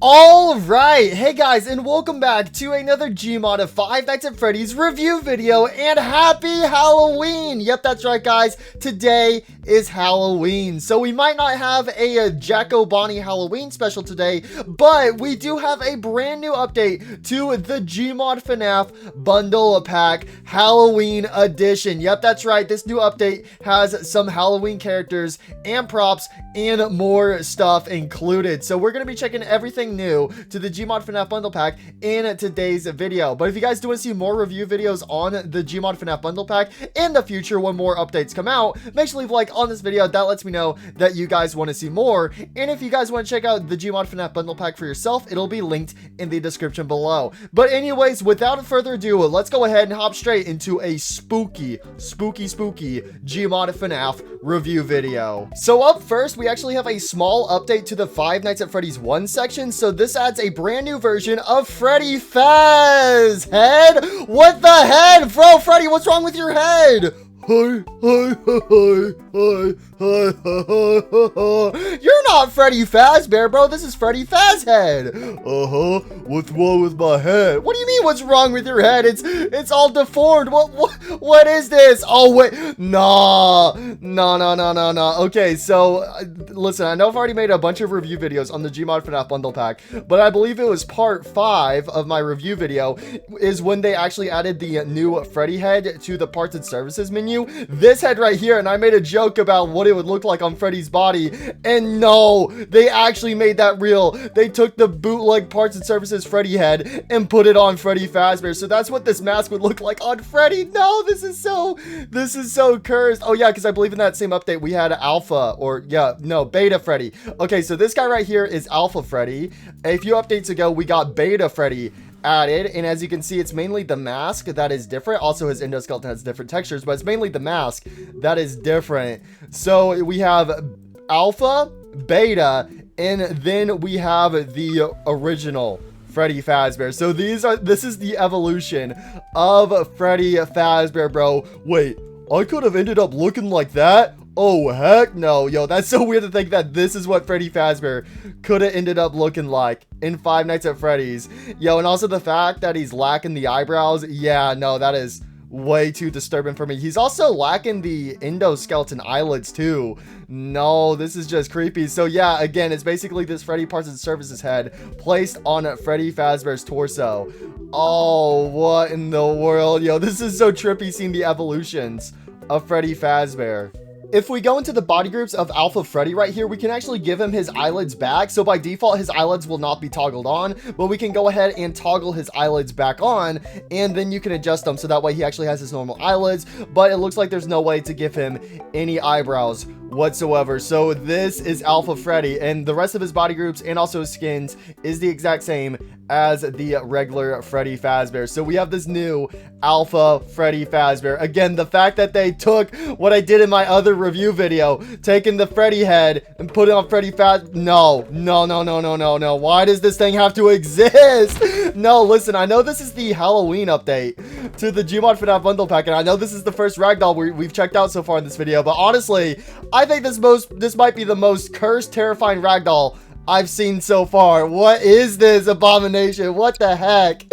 All right, hey guys, and welcome back to another Gmod of Five Nights at Freddy's review video, and happy Halloween! Yep, that's right, guys. Today is Halloween, so we might not have a Jacko Bonnie Halloween special today, but we do have a brand new update to the Gmod FNAF Bundle Pack Halloween Edition. Yep, that's right. This new update has some Halloween characters and props and more stuff included. So we're gonna be checking everything new to the Gmod FNAF Bundle Pack in today's video. But if you guys do want to see more review videos on the Gmod FNAF Bundle Pack in the future when more updates come out, make sure to leave a like on this video. That lets me know that you guys want to see more. And if you guys want to check out the Gmod FNAF Bundle Pack for yourself, it'll be linked in the description below. But anyways, without further ado, let's go ahead and hop straight into a spooky Gmod FNAF review video. So up first, we actually have a small update to the Five Nights at Freddy's 1 section. So this adds a brand new version of Freddy Faz head. What the head, bro? Freddy, what's wrong with your head? You're not Freddy Fazbear, bro. This is Freddy Fazhead. What's wrong with my head? What do you mean, what's wrong with your head? It's all deformed. What is this? Oh, wait. No. Okay, so listen, I know I've already made a bunch of review videos on the Gmod FNAF Bundle Pack, but I believe it was part 5 of my review video is when they actually added the new Freddy head to the parts and services menu. This head right here, and I made a joke about what it would look like on Freddy's body, and no, they actually made that real. They took the bootleg parts and services Freddy head and put it on Freddy Fazbear. So that's what this mask would look like on Freddy. No, this is so cursed. Oh yeah, because I believe in that same update we had beta Freddy. Okay, so this guy right here is Alpha Freddy. A few updates ago, we got Beta Freddy added, and as you can see, it's mainly the mask that is different. Also, his endoskeleton has different textures, but it's mainly the mask that is different. So we have Alpha, Beta, and then we have the original Freddy Fazbear. So this is the evolution of Freddy Fazbear, bro. Wait, I could have ended up looking like that? Oh, heck no. Yo, that's so weird to think that this is what Freddy Fazbear could have ended up looking like in Five Nights at Freddy's. Yo, and also the fact that he's lacking the eyebrows. Yeah, no, that is way too disturbing for me. He's also lacking the endoskeleton eyelids too. No, this is just creepy. So yeah, again, it's basically this Freddy Parts and Services head placed on Freddy Fazbear's torso. Oh, what in the world? Yo, this is so trippy seeing the evolutions of Freddy Fazbear. If we go into the body groups of Alpha Freddy right here, we can actually give him his eyelids back. So by default, his eyelids will not be toggled on, but we can go ahead and toggle his eyelids back on, and then you can adjust them so that way he actually has his normal eyelids, but it looks like there's no way to give him any eyebrows whatsoever. So this is Alpha Freddy, and the rest of his body groups and also his skins is the exact same as the regular Freddy Fazbear. So we have this new Alpha Freddy Fazbear. Again, the fact that they took what I did in my other review video, taking the Freddy head and put it on Freddy Fazbear. No. Why does this thing have to exist? No, listen, I know this is the Halloween update to the Gmod FNAF Bundle Pack, and I know this is the first ragdoll we've checked out so far in this video, but honestly, I think this might be the most cursed, terrifying ragdoll I've seen so far. What is this abomination? What the heck?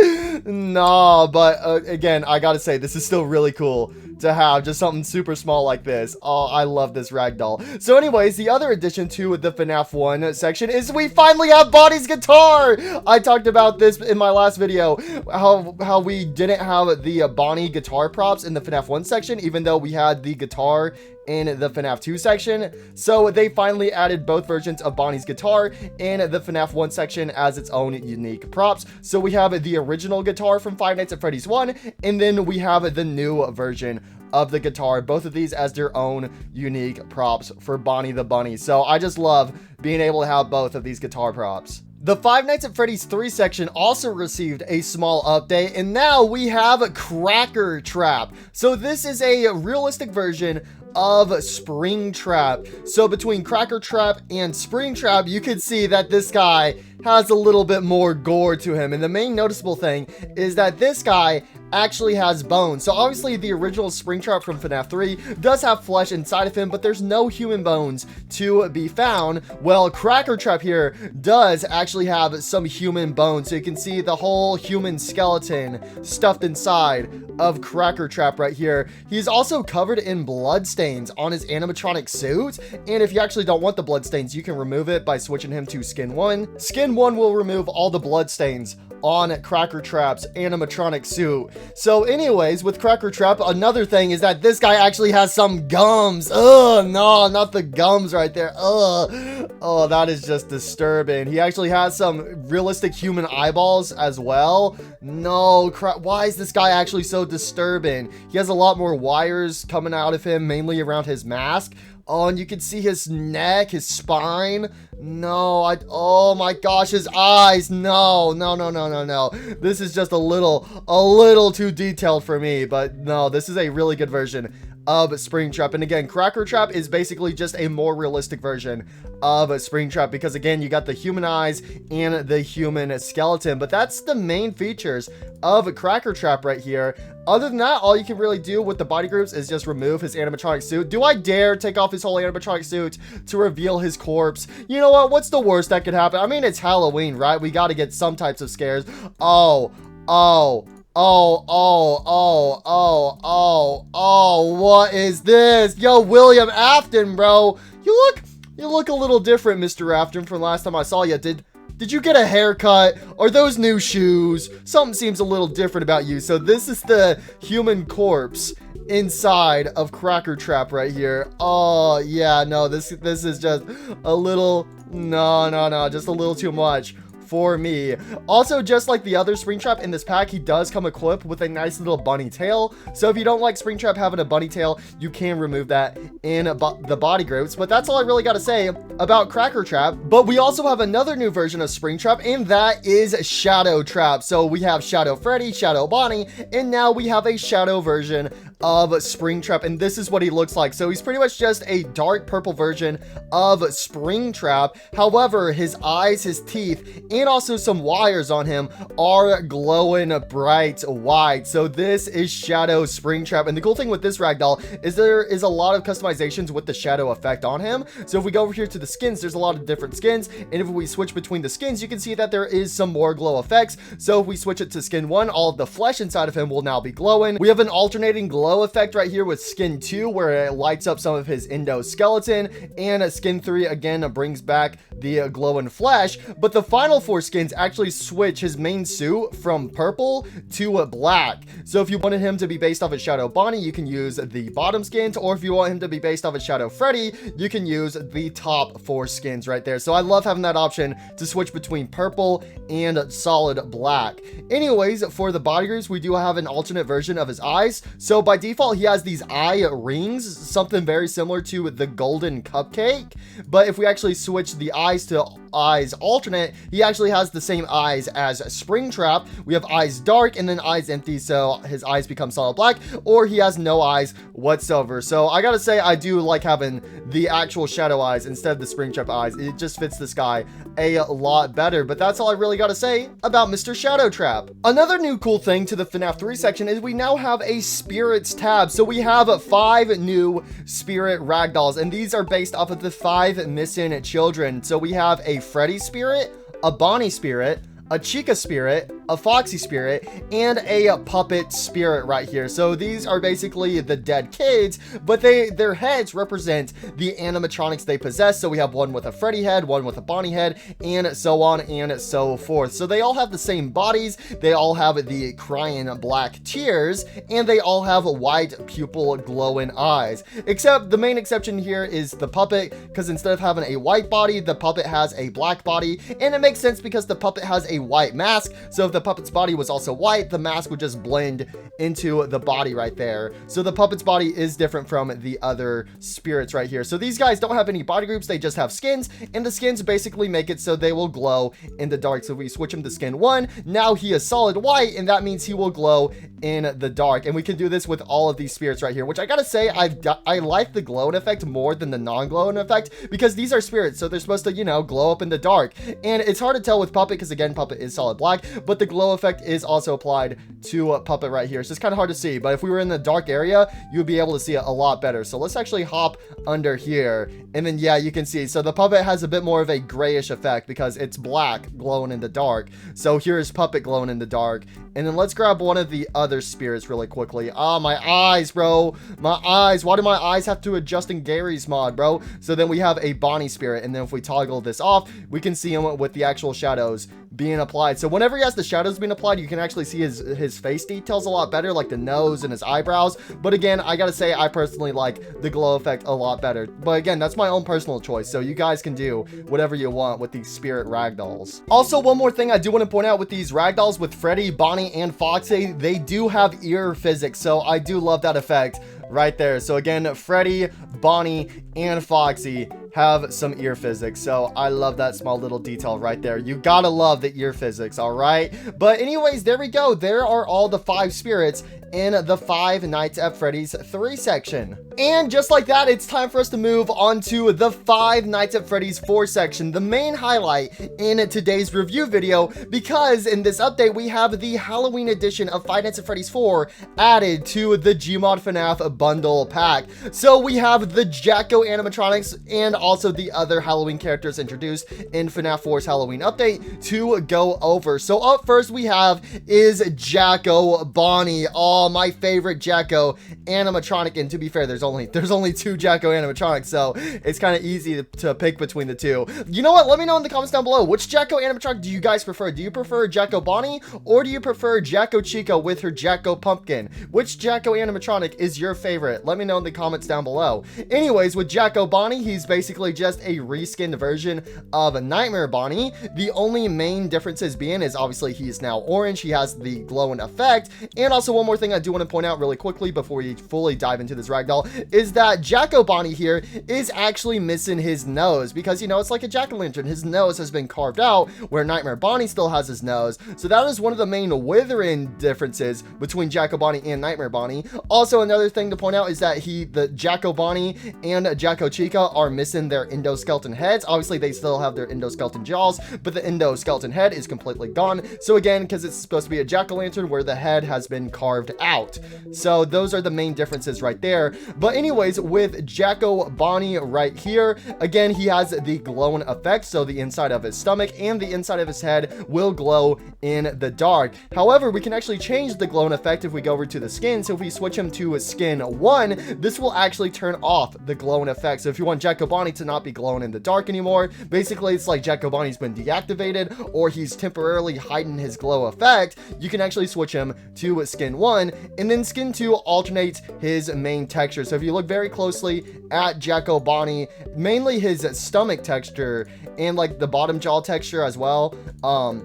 No, but again, I gotta say, this is still really cool to have just something super small like this. Oh, I love this ragdoll. So anyways, the other addition to the FNAF 1 section is we finally have Bonnie's guitar. I talked about this in my last video, how we didn't have the Bonnie guitar props in the FNAF 1 section, even though we had the guitar in the FNAF 2 section. So they finally added both versions of Bonnie's guitar in the FNAF 1 section as its own unique props. So we have the original guitar from Five Nights at Freddy's 1, and then we have the new version of the guitar, both of these as their own unique props for Bonnie the Bunny. So I just love being able to have both of these guitar props. The Five Nights at Freddy's 3 section also received a small update, and now we have Cracker Trap. So this is a realistic version of Springtrap. So between Cracker Trap and Springtrap, you can see that this guy has a little bit more gore to him. And the main noticeable thing is that this guy actually has bones. So obviously the original Springtrap from FNAF 3 does have flesh inside of him, but there's no human bones to be found. Well, Cracker Trap here does actually have some human bones. So you can see the whole human skeleton stuffed inside of Cracker Trap right here. He's also covered in blood stains on his animatronic suit. And if you actually don't want the blood stains, you can remove it by switching him to Skin 1. Skin 1 will remove all the blood stains on Cracker Trap's animatronic suit. So anyways, with Cracker Trap, another thing is that this guy actually has some gums. Ugh, no, not the gums right there. Ugh. Oh, that is just disturbing. He actually has some realistic human eyeballs as well. No, why is this guy actually so disturbing? He has a lot more wires coming out of him, mainly around his mask. Oh, and you can see his neck, his spine. No, oh my gosh, his eyes. No. This is just a little too detailed for me, but no, this is a really good version of Springtrap. And again, Cracker Trap is basically just a more realistic version of Springtrap because again, you got the human eyes and the human skeleton, but that's the main features of Cracker Trap right here. Other than that, all you can really do with the body groups is just remove his animatronic suit. Do I dare take off his whole animatronic suit to reveal his corpse? You know what? What's the worst that could happen? I mean, it's Halloween, right? We got to get some types of scares. Oh, what is this? Yo, William Afton, bro. You look a little different, Mr. Afton, from last time I saw you. Did you get a haircut? Are those new shoes? Something seems a little different about you. So this is the human corpse inside of Cracker Trap right here. Oh, yeah, no, this is just a little, no, just a little too much for me. Also, just like the other Springtrap in this pack, he does come equipped with a nice little bunny tail. So if you don't like Springtrap having a bunny tail, you can remove that in the body groups. But that's all I really got to say about Cracker Trap. But we also have another new version of Springtrap, and that is Shadow Trap. So we have Shadow Freddy, Shadow Bonnie, and now we have a Shadow version of Springtrap, and this is what he looks like. So he's pretty much just a dark purple version of Springtrap. However, his eyes, his teeth, and also some wires on him are glowing bright white. So this is Shadow Springtrap, and the cool thing with this ragdoll is there is a lot of customizations with the shadow effect on him. So if we go over here to the skins, there's a lot of different skins, and if we switch between the skins, you can see that there is some more glow effects. So if we switch it to skin 1, all of the flesh inside of him will now be glowing. We have an alternating glow effect right here with skin 2 where it lights up some of his endoskeleton, and skin 3 again brings back the glowing flesh. But the final 4 skins actually switch his main suit from purple to black. So if you wanted him to be based off of Shadow Bonnie, you can use the bottom skins, or if you want him to be based off of Shadow Freddy, you can use the top 4 skins right there. So I love having that option to switch between purple and solid black. Anyways, for the body groups, we do have an alternate version of his eyes. So by default, he has these eye rings, something very similar to the golden cupcake. But if we actually switch the eyes to eyes alternate, he actually has the same eyes as Springtrap. We have eyes dark and then eyes empty, so his eyes become solid black, or he has no eyes whatsoever. So I gotta say, I do like having the actual shadow eyes instead of the Springtrap eyes. It just fits this guy a lot better. But that's all I really gotta say about Mr. Shadow Trap. Another new cool thing to the FNAF 3 section is we now have a spirits tab. So we have 5 new spirit ragdolls, and these are based off of the 5 missing children. So we have a Freddy spirit, a Bonnie spirit, a Chica spirit, a Foxy spirit, and a puppet spirit right here. So these are basically the dead kids, but their heads represent the animatronics they possess. So we have one with a Freddy head, one with a Bonnie head, and so on and so forth. So they all have the same bodies, they all have the crying black tears, and they all have white pupil glowing eyes. Except the main exception here is the puppet, because instead of having a white body, the puppet has a black body, and it makes sense because the puppet has a white mask. So if the the puppet's body was also white, the mask would just blend into the body right there. So the puppet's body is different from the other spirits right here. So these guys don't have any body groups, they just have skins, and the skins basically make it so they will glow in the dark. So if we switch him to skin 1, now he is solid white, and that means he will glow in the dark. And we can do this with all of these spirits right here, which I gotta say, I like the glowing effect more than the non-glowing effect, because these are spirits, so they're supposed to, you know, glow up in the dark. And it's hard to tell with Puppet, because again, Puppet is solid black, but the glow effect is also applied to Puppet right here. So it's kind of hard to see, but if we were in the dark area, you would be able to see it a lot better. So let's actually hop under here, and then yeah, you can see, so the Puppet has a bit more of a grayish effect because it's black glowing in the dark. So here's Puppet glowing in the dark. And then let's grab one of the other spirits really quickly. Ah, my eyes, bro. My eyes. Why do my eyes have to adjust in Gary's mod, bro? So then we have a Bonnie spirit. And then if we toggle this off, we can see him with the actual shadows being applied. So whenever he has the shadows being applied, you can actually see his face details a lot better, like the nose and his eyebrows. But again, I gotta say, I personally like the glow effect a lot better. But again, that's my own personal choice. So you guys can do whatever you want with these spirit ragdolls. Also, one more thing I do want to point out with these ragdolls, with Freddy, Bonnie, and Foxy, they do have ear physics. So I do love that effect right there. So again, Freddy, Bonnie, and Foxy have some ear physics. So I love that small little detail right there. You gotta love the ear physics, all right? But anyways, there we go. There are all the 5 spirits in the Five Nights at Freddy's 3 section. And just like that, it's time for us to move on to the Five Nights at Freddy's 4 section, the main highlight in today's review video, because in this update, we have the Halloween edition of Five Nights at Freddy's 4 added to the Gmod FNAF bundle pack. So we have the Jacko animatronics and also the other Halloween characters introduced in FNAF 4's Halloween update to go over. So up first we have is Jacko Bonnie. Oh, my favorite Jacko animatronic, and to be fair, there's only 2 Jacko animatronics, so it's kind of easy to pick between the two. You know what? Let me know in the comments down below, which Jacko animatronic do you guys prefer? Do you prefer Jacko Bonnie, or do you prefer Jacko Chica with her Jacko pumpkin? Which Jacko animatronic is your favorite? Let me know in the comments down below. Anyways, with Jacko Bonnie, he's basically just a reskinned version of Nightmare Bonnie. The only main differences being is obviously he is now orange, he has the glowing effect, and also one more thing I do want to point out really quickly before we fully dive into this ragdoll is that Jacko Bonnie here is actually missing his nose, because, you know, it's like a jack-o'-lantern. His nose has been carved out, where Nightmare Bonnie still has his nose. So that is one of the main withering differences between Jacko Bonnie and Nightmare Bonnie. Also, another thing to point out is that the Jacko Bonnie and Jacko Chica are missing their endoskeleton heads. Obviously, they still have their endoskeleton jaws, but the endoskeleton head is completely gone. So again, because it's supposed to be a jack-o'-lantern where the head has been carved out. So those are the main differences right there. But anyways, with Jacko Bonnie right here, again, he has the glowing effect. So the inside of his stomach and the inside of his head will glow in the dark. However, we can actually change the glowing effect if we go over to the skin. So if we switch him to a skin 1, this will actually turn off the glowing effect. So if you want Jacko Bonnie to not be glowing in the dark anymore, basically it's like Jacko Bonnie's been deactivated, or he's temporarily hiding his glow effect, you can actually switch him to skin 1, and then skin 2 alternates his main texture. So if you look very closely at Jacko Bonnie, mainly his stomach texture and like the bottom jaw texture as well,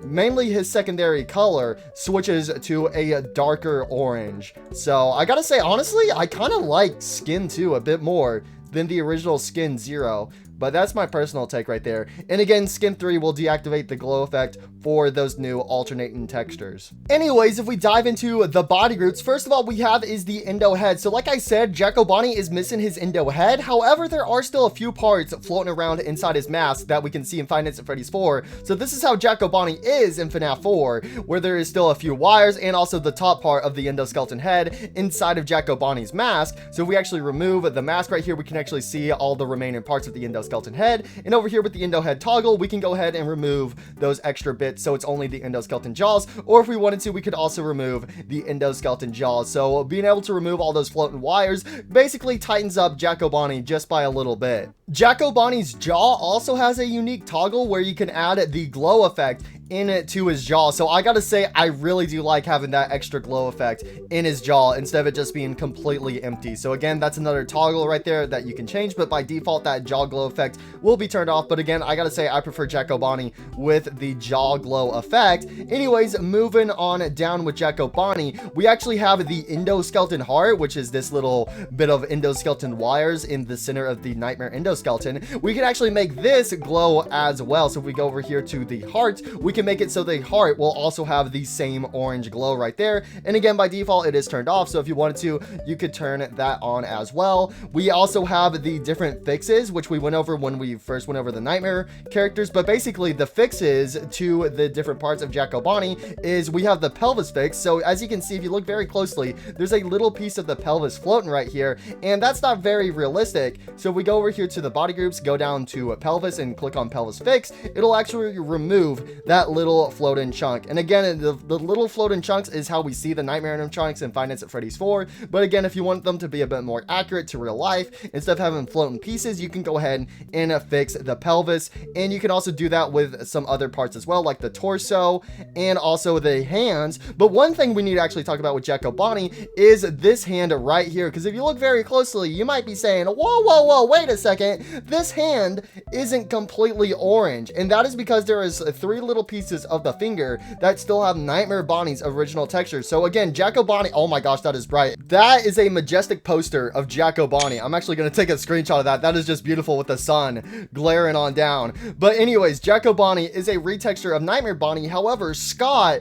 mainly his secondary color switches to a darker orange. So I gotta say, honestly, I kind of like skin 2 a bit more than the original skin 0. But that's my personal take right there. And again, skin 3 will deactivate the glow effect for those new alternating textures. Anyways, if we dive into the body groups, first of all, we have is the endo head. So like I said, Jacko Bonnie is missing his endo head. However, there are still a few parts floating around inside his mask that we can see in Five Nights at Freddy's 4. So this is how Jacko Bonnie is in FNAF 4, where there is still a few wires and also the top part of the endoskeleton head inside of Jacko Bonnie's mask. So if we actually remove the mask right here, we can actually see all the remaining parts of the endoskeleton head. And over here with the endo head toggle, we can go ahead and remove those extra bits, so it's only the endoskeleton jaws, or if we wanted to, we could also remove the endoskeleton jaws. So being able to remove all those floating wires basically tightens up Jacko Bonnie just by a little bit. Jacko Bonnie's jaw also has a unique toggle where you can add the glow effect into his jaw. So I gotta say, I really do like having that extra glow effect in his jaw instead of it just being completely empty. So again, that's another toggle right there that you can change, but by default, that jaw glow effect will be turned off. But again, I gotta say, I prefer Jacko Bonnie with the jaw glow effect. Anyways, moving on down with Jacko Bonnie, we actually have the endoskeleton heart, which is this little bit of endoskeleton wires in the center of the nightmare endoskeleton. We can actually make this glow as well. So if we go over here to the heart, we can make it so the heart will also have the same orange glow right there. And again, by default, it is turned off. So if you wanted to, you could turn that on as well. We also have the different fixes, which we went over when we first went over the nightmare characters. But basically, the fixes to the different parts of Jacko Bonnie is we have the pelvis fix. So as you can see, if you look very closely, there's a little piece of the pelvis floating right here, and that's not very realistic. So if we go over here to the body groups, go down to pelvis and click on pelvis fix, it'll actually remove that little floating chunk. And again, the little floating chunks is how we see the nightmare animatronics in Five Nights at Freddy's 4. But again, if you want them to be a bit more accurate to real life, instead of having floating pieces, you can go ahead and fix the pelvis. And you can also do that with some other parts as well, like the torso and also the hands. But one thing we need to actually talk about with Jacko Bonnie is this hand right here, because if you look very closely, you might be saying, whoa, wait a second, this hand isn't completely orange. And that is because there is 3 little pieces of the finger that still have Nightmare Bonnie's original texture. So again, Jacko Bonnie, oh my gosh, that is bright. That is a majestic poster of Jacko Bonnie. I'm actually going to take a screenshot of that. That is just beautiful with the sun glaring on down. But anyways, Jacko Bonnie is a retexture of Nightmare Bonnie. However, Scott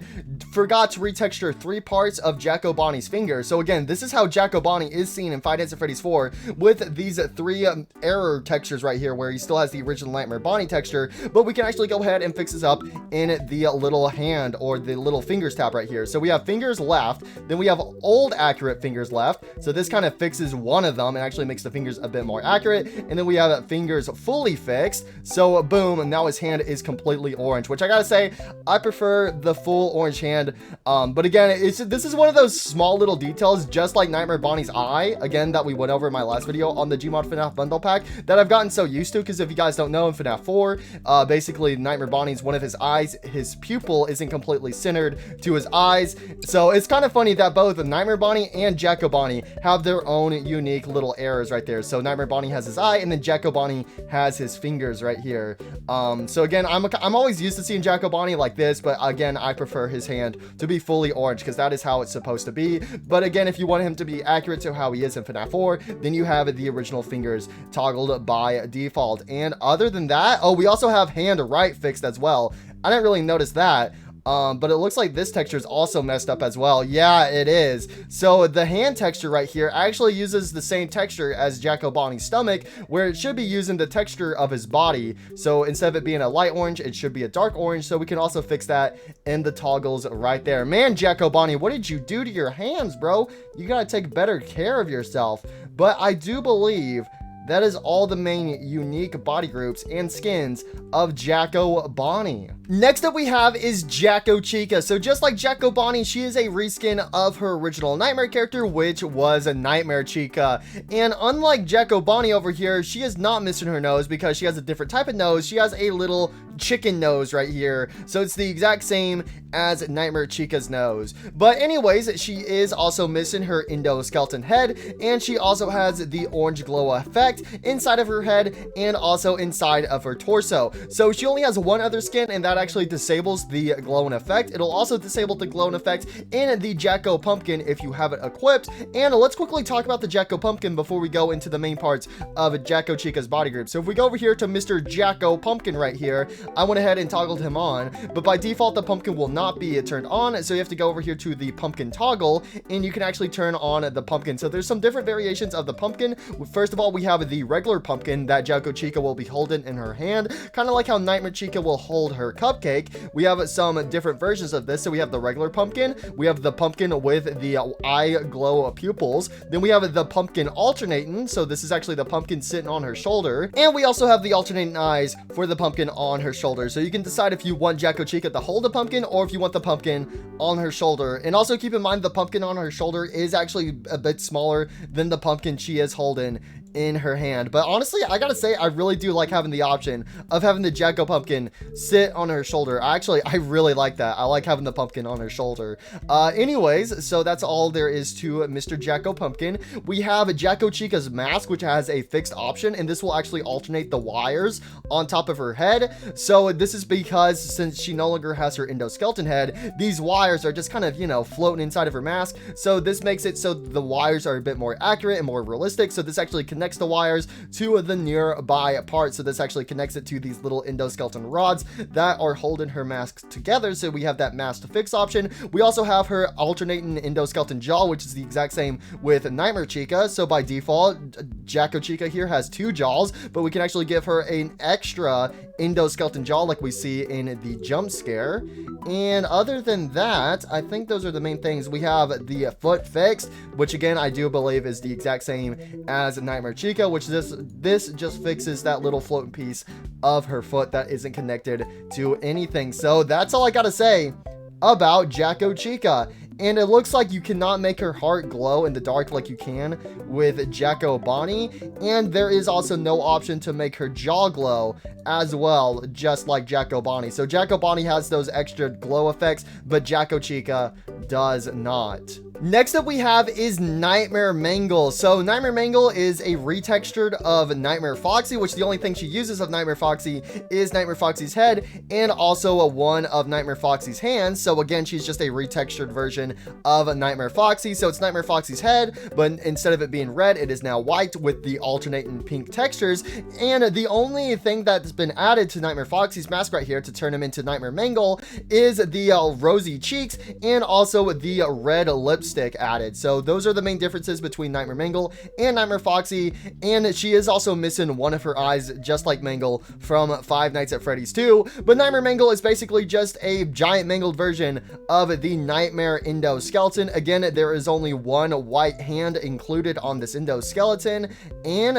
forgot to retexture 3 parts of Jacko Bonnie's finger. So again, this is how Jacko Bonnie is seen in Five Nights at Freddy's 4 with these 3 error textures right here, where he still has the original Nightmare Bonnie texture. But we can actually go ahead and fix this up in the little hand or the little fingers tab right here. So we have fingers left, then we have old accurate fingers left. So this kind of fixes one of them and actually makes the fingers a bit more accurate. And then we have fingers fully fixed. So boom, and now his hand is completely orange, which I gotta say, I prefer the full orange hand. But again, this is one of those small little details, just like Nightmare Bonnie's eye, again, that we went over in my last video on the Gmod FNAF bundle pack, that I've gotten so used to. Because if you guys don't know, in FNAF 4, basically Nightmare Bonnie's one of his eyes, his pupil isn't completely centered to his eyes. So it's kind of funny that both Nightmare Bonnie and Jacko Bonnie have their own unique little errors right there. So Nightmare Bonnie has his eye, and then Jacko Bonnie has his fingers right here. So again, I'm always used to seeing Jacko Bonnie like this, but again, I prefer his hand to be fully orange because that is how it's supposed to be. But again, if you want him to be accurate to how he is in FNAF 4, then you have the original fingers toggled by default. And other than that, oh, we also have hand right fixed as well. I didn't really notice that. But it looks like this texture is also messed up as well. Yeah, it is. So the hand texture right here actually uses the same texture as Jacko Bonnie's stomach, where it should be using the texture of his body. So instead of it being a light orange, it should be a dark orange. So we can also fix that in the toggles right there. Man, Jacko Bonnie, what did you do to your hands, bro? You gotta take better care of yourself. But I do believe that is all the main unique body groups and skins of Jacko Bonnie. Next up we have is Jacko Chica. So just like Jacko Bonnie, she is a reskin of her original Nightmare character, which was a Nightmare Chica. And unlike Jacko Bonnie over here, she is not missing her nose because she has a different type of nose. She has a little chicken nose right here. So it's the exact same as Nightmare Chica's nose. But anyways, she is also missing her endoskeleton head, and she also has the orange glow effect inside of her head and also inside of her torso. So she only has one other skin, and that actually disables the glowing effect. It'll also disable the glowing effect in the Jacko Pumpkin if you have it equipped. And let's quickly talk about the Jacko Pumpkin before we go into the main parts of Jacko Chica's body group. So if we go over here to Mr. Jacko Pumpkin right here, I went ahead and toggled him on, but by default the pumpkin will not be turned on, so you have to go over here to the pumpkin toggle and you can actually turn on the pumpkin. So there's some different variations of the pumpkin. First of all, we have the regular pumpkin that Jacko Chica will be holding in her hand, kind of like how Nightmare Chica will hold her cupcake. We have some different versions of this. So we have the regular pumpkin, we have the pumpkin with the eye glow pupils, then we have the pumpkin alternating, so this is actually the pumpkin sitting on her shoulder, and we also have the alternating eyes for the pumpkin on her shoulder. So you can decide if you want Jacko Chica to hold a pumpkin or if you want the pumpkin on her shoulder. And also keep in mind the pumpkin on her shoulder is actually a bit smaller than the pumpkin she is holding in her her hand. But honestly, I gotta say, I really do like having the option of having the Jacko pumpkin sit on her shoulder. I really like that. I like having the pumpkin on her shoulder. Anyways, so that's all there is to Mr. Jacko Pumpkin. We have Jacko Chica's mask, which has a fixed option, and this will actually alternate the wires on top of her head. So this is because since she no longer has her endoskeleton head, these wires are just kind of, you know, floating inside of her mask. So this makes it so the wires are a bit more accurate and more realistic. So this actually connects the wires to the nearby part. So this actually connects it to these little endoskeleton rods that are holding her mask together. So we have that mask to fix option. We also have her alternating endoskeleton jaw, which is the exact same with Nightmare Chica. So by default, Jacko Chica here has 2 jaws, but we can actually give her an extra endoskeleton jaw like we see in the jump scare. And other than that, I think those are the main things. We have the foot fixed, which again I do believe is the exact same as Nightmare Chica, which this just fixes that little floating piece of her foot that isn't connected to anything. So that's all I gotta say about Jacko Chica. And it looks like you cannot make her heart glow in the dark like you can with Jacko Bonnie. And there is also no option to make her jaw glow as well, just like Jacko Bonnie. So Jacko Bonnie has those extra glow effects, but Jacko Chica does not. Next up we have is Nightmare Mangle. So Nightmare Mangle is a retextured of Nightmare Foxy, which the only thing she uses of Nightmare Foxy is Nightmare Foxy's head and also one of Nightmare Foxy's hands. So again, she's just a retextured version of Nightmare Foxy. So it's Nightmare Foxy's head, but instead of it being red, it is now white with the alternating pink textures. And the only thing that's been added to Nightmare Foxy's mask right here to turn him into Nightmare Mangle is the rosy cheeks and also the red lipstick added. So those are the main differences between Nightmare Mangle and Nightmare Foxy. And she is also missing one of her eyes, just like Mangle from Five Nights at Freddy's 2. But Nightmare Mangle is basically just a giant mangled version of the Nightmare endoskeleton. Again, there is only one white hand included on this endoskeleton, and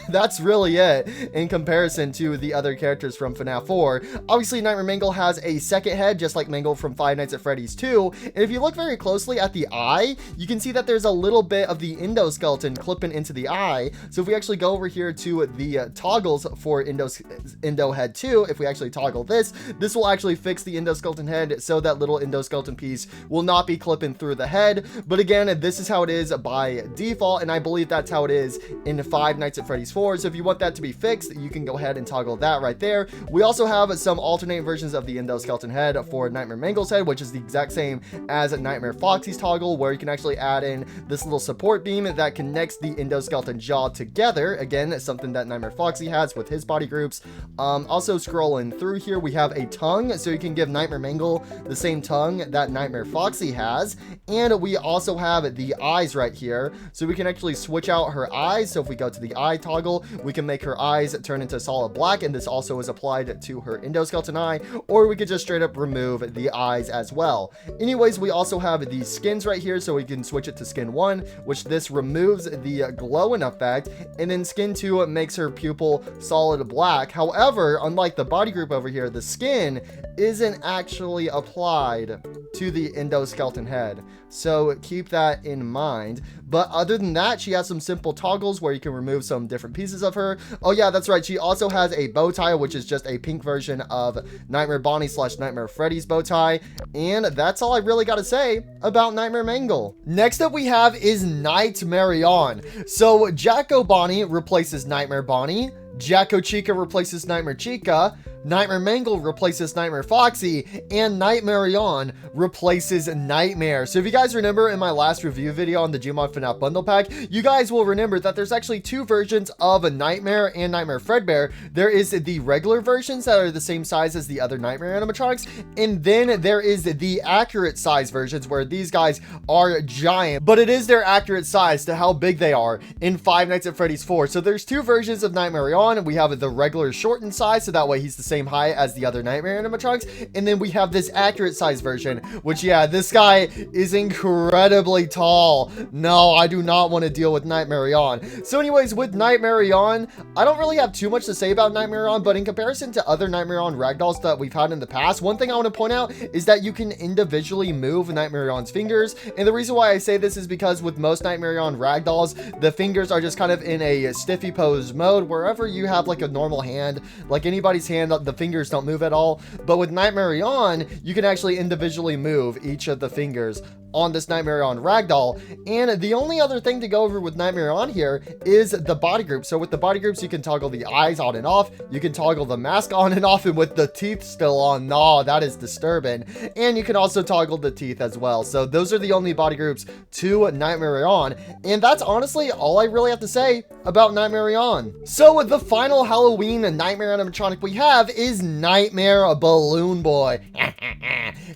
that's really it in comparison to the other characters from FNAF 4. Obviously, Nightmare Mangle has a second head, just like Mangle from Five Nights at Freddy's 2. And if you look very closely at the eye, you can see that there's a little bit of the endoskeleton clipping into the eye. So if we actually go over here to the toggles for endo head 2, if we actually toggle this will actually fix the endoskeleton head so that little endoskeleton piece will not be clipping through the head. But again, this is how it is by default, and I believe that's how it is in Five Nights at Freddy's 4. So if you want that to be fixed, you can go ahead and toggle that right there. We also have some alternate versions of the endoskeleton head for Nightmare Mangle's head, which is the exact same as Nightmare Foxy's toggle, where you can actually add in this little support beam that connects the endoskeleton jaw together. Again, something that Nightmare Foxy has with his body groups. Also scrolling through here, we have a tongue, so you can give Nightmare Mangle the same tongue that Nightmare Foxy has. And we also have the eyes right here, so we can actually switch out her eyes. So if we go to the eye toggle, we can make her eyes turn into solid black, and this also is applied to her endoskeleton eye, or we could just straight up remove the eyes as well. Anyways, we also have these skins right here, so we can switch it to skin 1, which this removes the glowing effect, and then skin 2 makes her pupil solid black. However, unlike the body group over here, the skin isn't actually applied to the endoskeleton head, so keep that in mind. But other than that, she has some simple toggles where you can remove some different pieces of her. Oh yeah, that's right, she also has a bow tie, which is just a pink version of Nightmare Bonnie / Nightmare Freddy's bow tie. And that's all I really gotta say about Nightmare Mangle. Next up we have is Nightmare On. So Jacko Bonnie replaces Nightmare Bonnie, Jacko Chica replaces Nightmare Chica, Nightmare Mangle replaces Nightmare Foxy, and Nightmare On replaces Nightmare. So if you guys remember in my last review video on the Gmod FNAF bundle pack, you guys will remember that there's actually 2 versions of a Nightmare and Nightmare Fredbear. There is the regular versions that are the same size as the other Nightmare animatronics, and then there is the accurate size versions where these guys are giant, but it is their accurate size to how big they are in Five Nights at Freddy's 4. So there's 2 versions of Nightmare On. We have the regular shortened size, so that way he's the same same height as the other Nightmare animatronics. And then we have this accurate size version, which, yeah, this guy is incredibly tall. No, I do not want to deal with Nightmare On. So anyways, with Nightmare On, I don't really have too much to say about Nightmare On, but in comparison to other Nightmare On ragdolls that we've had in the past, one thing I want to point out is that you can individually move Nightmare On's fingers. And the reason why I say this is because with most Nightmare On ragdolls, the fingers are just kind of in a stiffy pose mode. Wherever you have like a normal hand, like anybody's hand, the fingers don't move at all. But with Nightmare On, you can actually individually move each of the fingers on this Nightmare On ragdoll. And the only other thing to go over with Nightmare On here is the body group. So with the body groups, you can toggle the eyes on and off, you can toggle the mask on and off, and with the teeth still on, no, that is disturbing. And you can also toggle the teeth as well. So those are the only body groups to Nightmare On, and that's honestly all I really have to say about Nightmare On. So the final Halloween Nightmare animatronic we have is Nightmare Balloon Boy.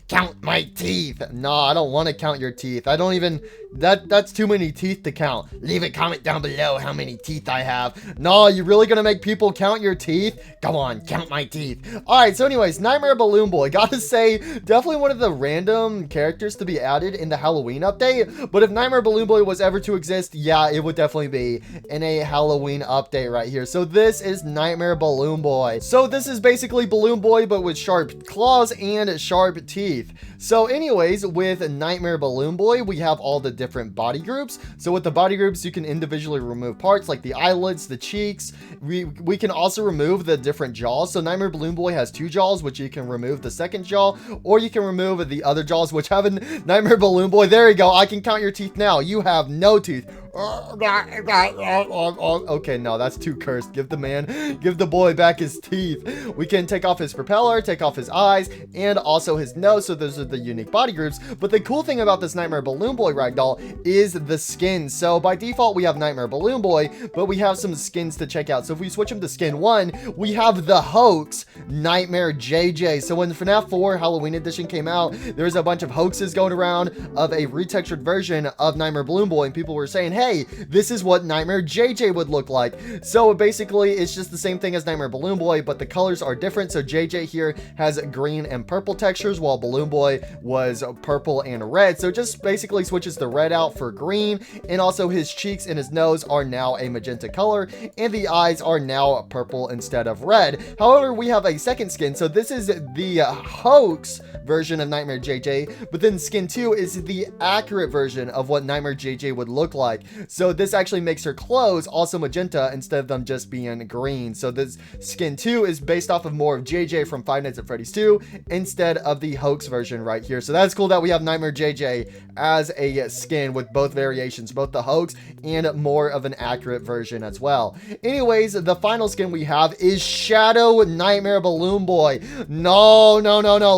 Count my teeth. No, I don't want to count your teeth. I don't even, that's too many teeth to count. Leave a comment down below how many teeth I have. No, you really gonna make people count your teeth? Go on, count my teeth. All right, so anyways, Nightmare Balloon Boy, gotta say, definitely one of the random characters to be added in the Halloween update. But if Nightmare Balloon Boy was ever to exist, yeah, it would definitely be in a Halloween update right here. So this is Nightmare Balloon Boy. So this is basically Balloon Boy, but with sharp claws and sharp teeth. So anyways, with Nightmare Balloon Boy, we have all the different body groups. So with the body groups, you can individually remove parts like the eyelids, the cheeks. We can also remove the different jaws. So Nightmare Balloon Boy has 2 jaws, which you can remove the second jaw, or you can remove the other jaws, which have a Nightmare Balloon Boy. There you go. I can count your teeth now. You have no teeth. Okay, no, that's too cursed. Give the boy back his teeth. We can take off his propeller, take off his eyes, and also his nose. So those are the unique body groups. But the cool thing about this Nightmare Balloon Boy ragdoll is the skin. So by default, we have Nightmare Balloon Boy, but we have some skins to check out. So if we switch him to skin 1, we have the hoax Nightmare JJ. So when the FNAF 4 Halloween edition came out, there's a bunch of hoaxes going around of a retextured version of Nightmare Balloon Boy, and people were saying, hey, this is what Nightmare JJ would look like. So basically, it's just the same thing as Nightmare Balloon Boy, but the colors are different. So JJ here has green and purple textures, while Balloon Boy was purple and red. So it just basically switches the red out for green, and also his cheeks and his nose are now a magenta color, and the eyes are now purple instead of red. However, we have a second skin. So this is the hoax version of Nightmare JJ, but then skin 2 is the accurate version of what Nightmare JJ would look like. So this actually makes her clothes also magenta instead of them just being green. So this skin 2 is based off of more of JJ from Five Nights at Freddy's 2 instead of the hoax version right here. So that's cool that we have Nightmare JJ as a skin with both variations, both the hoax and more of an accurate version as well. Anyways, the final skin we have is Shadow Nightmare Balloon Boy. No.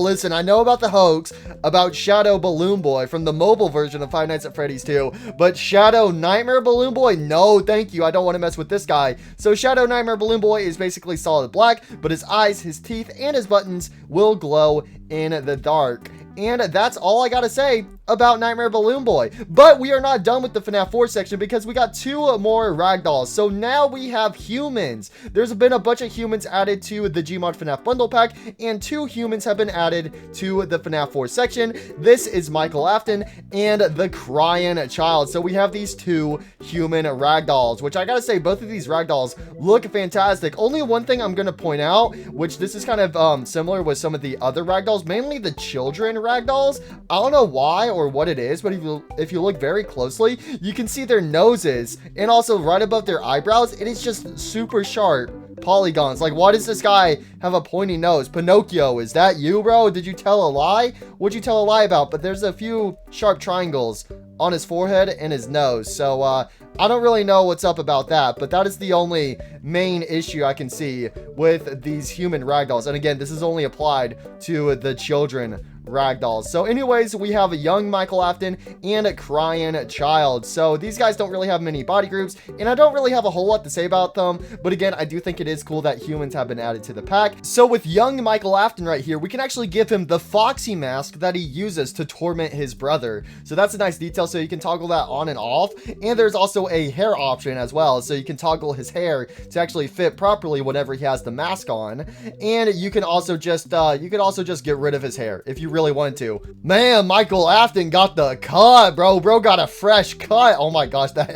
Listen, I know about the hoax, about Shadow Balloon Boy from the mobile version of Five Nights at Freddy's 2, but Shadow Nightmare Balloon Boy, no thank you. I don't want to mess with this guy. So Shadow Nightmare Balloon Boy is basically solid black, but his eyes, his teeth, and his buttons will glow in the dark. And that's all I gotta say about Nightmare Balloon Boy. But we are not done with the FNAF 4 section because we got 2 more ragdolls. So now we have humans. There's been a bunch of humans added to the Gmod FNAF bundle pack, and 2 humans have been added to the FNAF 4 section. This is Michael Afton and the Crying Child. So we have these 2 human ragdolls, which I gotta say, both of these ragdolls look fantastic. Only one thing I'm gonna point out, which this is kind of similar with some of the other ragdolls, mainly the children ragdolls. I don't know why or what it is, but if you look very closely, you can see their noses, and also right above their eyebrows, it is just super sharp polygons. Like, why does this guy have a pointy nose? Pinocchio, is that you, bro? Did you tell a lie? What'd you tell a lie about? But there's a few sharp triangles on his forehead and his nose. So I don't really know what's up about that, but that is the only main issue I can see with these human ragdolls. And again, this is only applied to the children ragdolls. So anyways, we have a young Michael Afton and a crying child. So these guys don't really have many body groups, and I don't really have a whole lot to say about them. But again, I do think it is cool that humans have been added to the pack. So with young Michael Afton right here, we can actually give him the Foxy mask that he uses to torment his brother. So that's a nice detail. So you can toggle that on and off. And there's also a hair option as well. So you can toggle his hair to actually fit properly whenever he has the mask on. And you can also just get rid of his hair if you really want to. Man, Michael Afton got the cut, bro. Bro got a fresh cut. Oh my gosh, that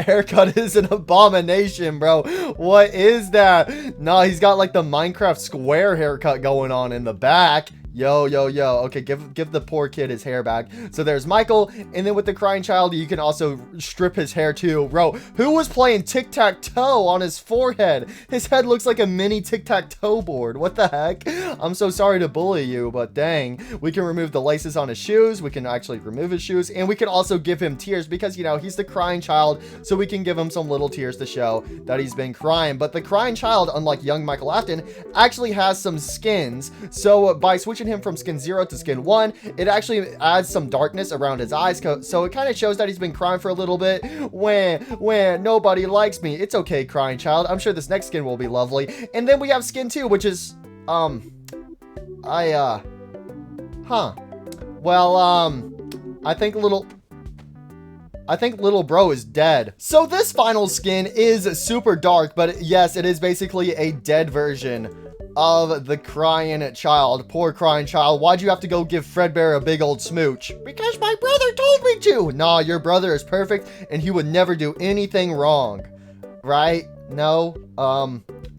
haircut is an abomination, bro. What is that? No, he's got like the Minecraft square haircut going on in the back. Yo. Okay, give the poor kid his hair back. So there's Michael, and then with the crying child, you can also strip his hair too. Bro, who was playing tic-tac-toe on his forehead? His head looks like a mini tic-tac-toe board. What the heck? I'm so sorry to bully you, but dang. We can remove the laces on his shoes. We can actually remove his shoes, and we can also give him tears because, you know, he's the crying child, so we can give him some little tears to show that he's been crying. But the crying child, unlike young Michael Afton, actually has some skins. So by switching him from skin 0 to skin 1, it actually adds some darkness around his eyes, so it kind of shows that he's been crying for a little bit. When nobody likes me. It's okay, crying child. I'm sure this next skin will be lovely. And then we have skin 2, which is I think little bro is dead. So this final skin is super dark, but yes, it is basically a dead version of the crying child. Poor crying child. Why'd you have to go give Fredbear a big old smooch? Because my brother told me to. Nah, your brother is perfect and he would never do anything wrong. Right? No?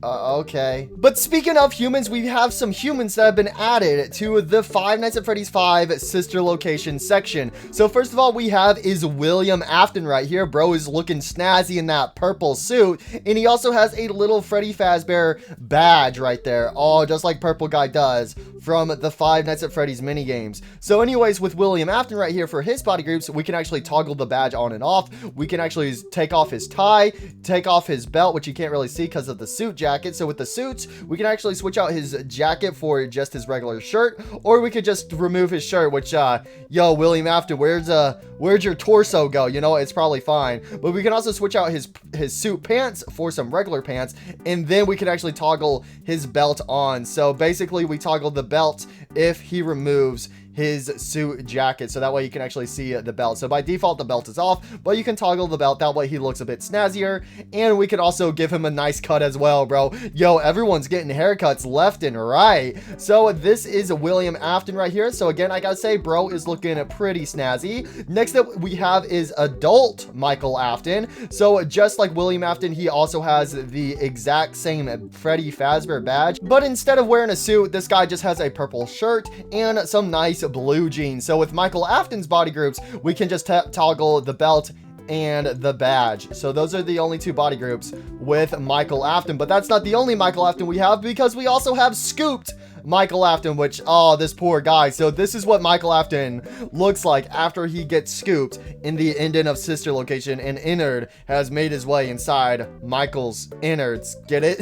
Okay. But speaking of humans, we have some humans that have been added to the Five Nights at Freddy's 5 sister location section. So first of all, we have is William Afton right here. Bro is looking snazzy in that purple suit. And he also has a little Freddy Fazbear badge right there. Oh, just like Purple Guy does from the Five Nights at Freddy's minigames. So anyways, with William Afton right here for his body groups, we can actually toggle the badge on and off. We can actually take off his tie, take off his belt, which you can't really see because of the suit jacket. So with the suits, we can actually switch out his jacket for just his regular shirt, or we could just remove his shirt, which, yo, William Afton, where'd your torso go? You know, it's probably fine. But we can also switch out his suit pants for some regular pants, and then we can actually toggle his belt on. So basically, we toggle the belt if he removes his suit jacket, so that way you can actually see the belt. So by default, the belt is off, but you can toggle the belt. That way he looks a bit snazzier, and we could also give him a nice cut as well, bro. Yo, everyone's getting haircuts left and right. So this is William Afton right here. So again, I gotta say, bro is looking pretty snazzy. Next up we have is adult Michael Afton. So just like William Afton, he also has the exact same Freddy Fazbear badge, but instead of wearing a suit, this guy just has a purple shirt and some nice blue jeans. So with Michael Afton's body groups, we can just toggle the belt and the badge. So those are the only two body groups with Michael Afton, but that's not the only Michael Afton we have, because we also have Scooped Michael Afton, which, oh, this poor guy. So this is what Michael Afton looks like after he gets scooped in the ending of sister location, and Innard has made his way inside Michael's innards. Get it?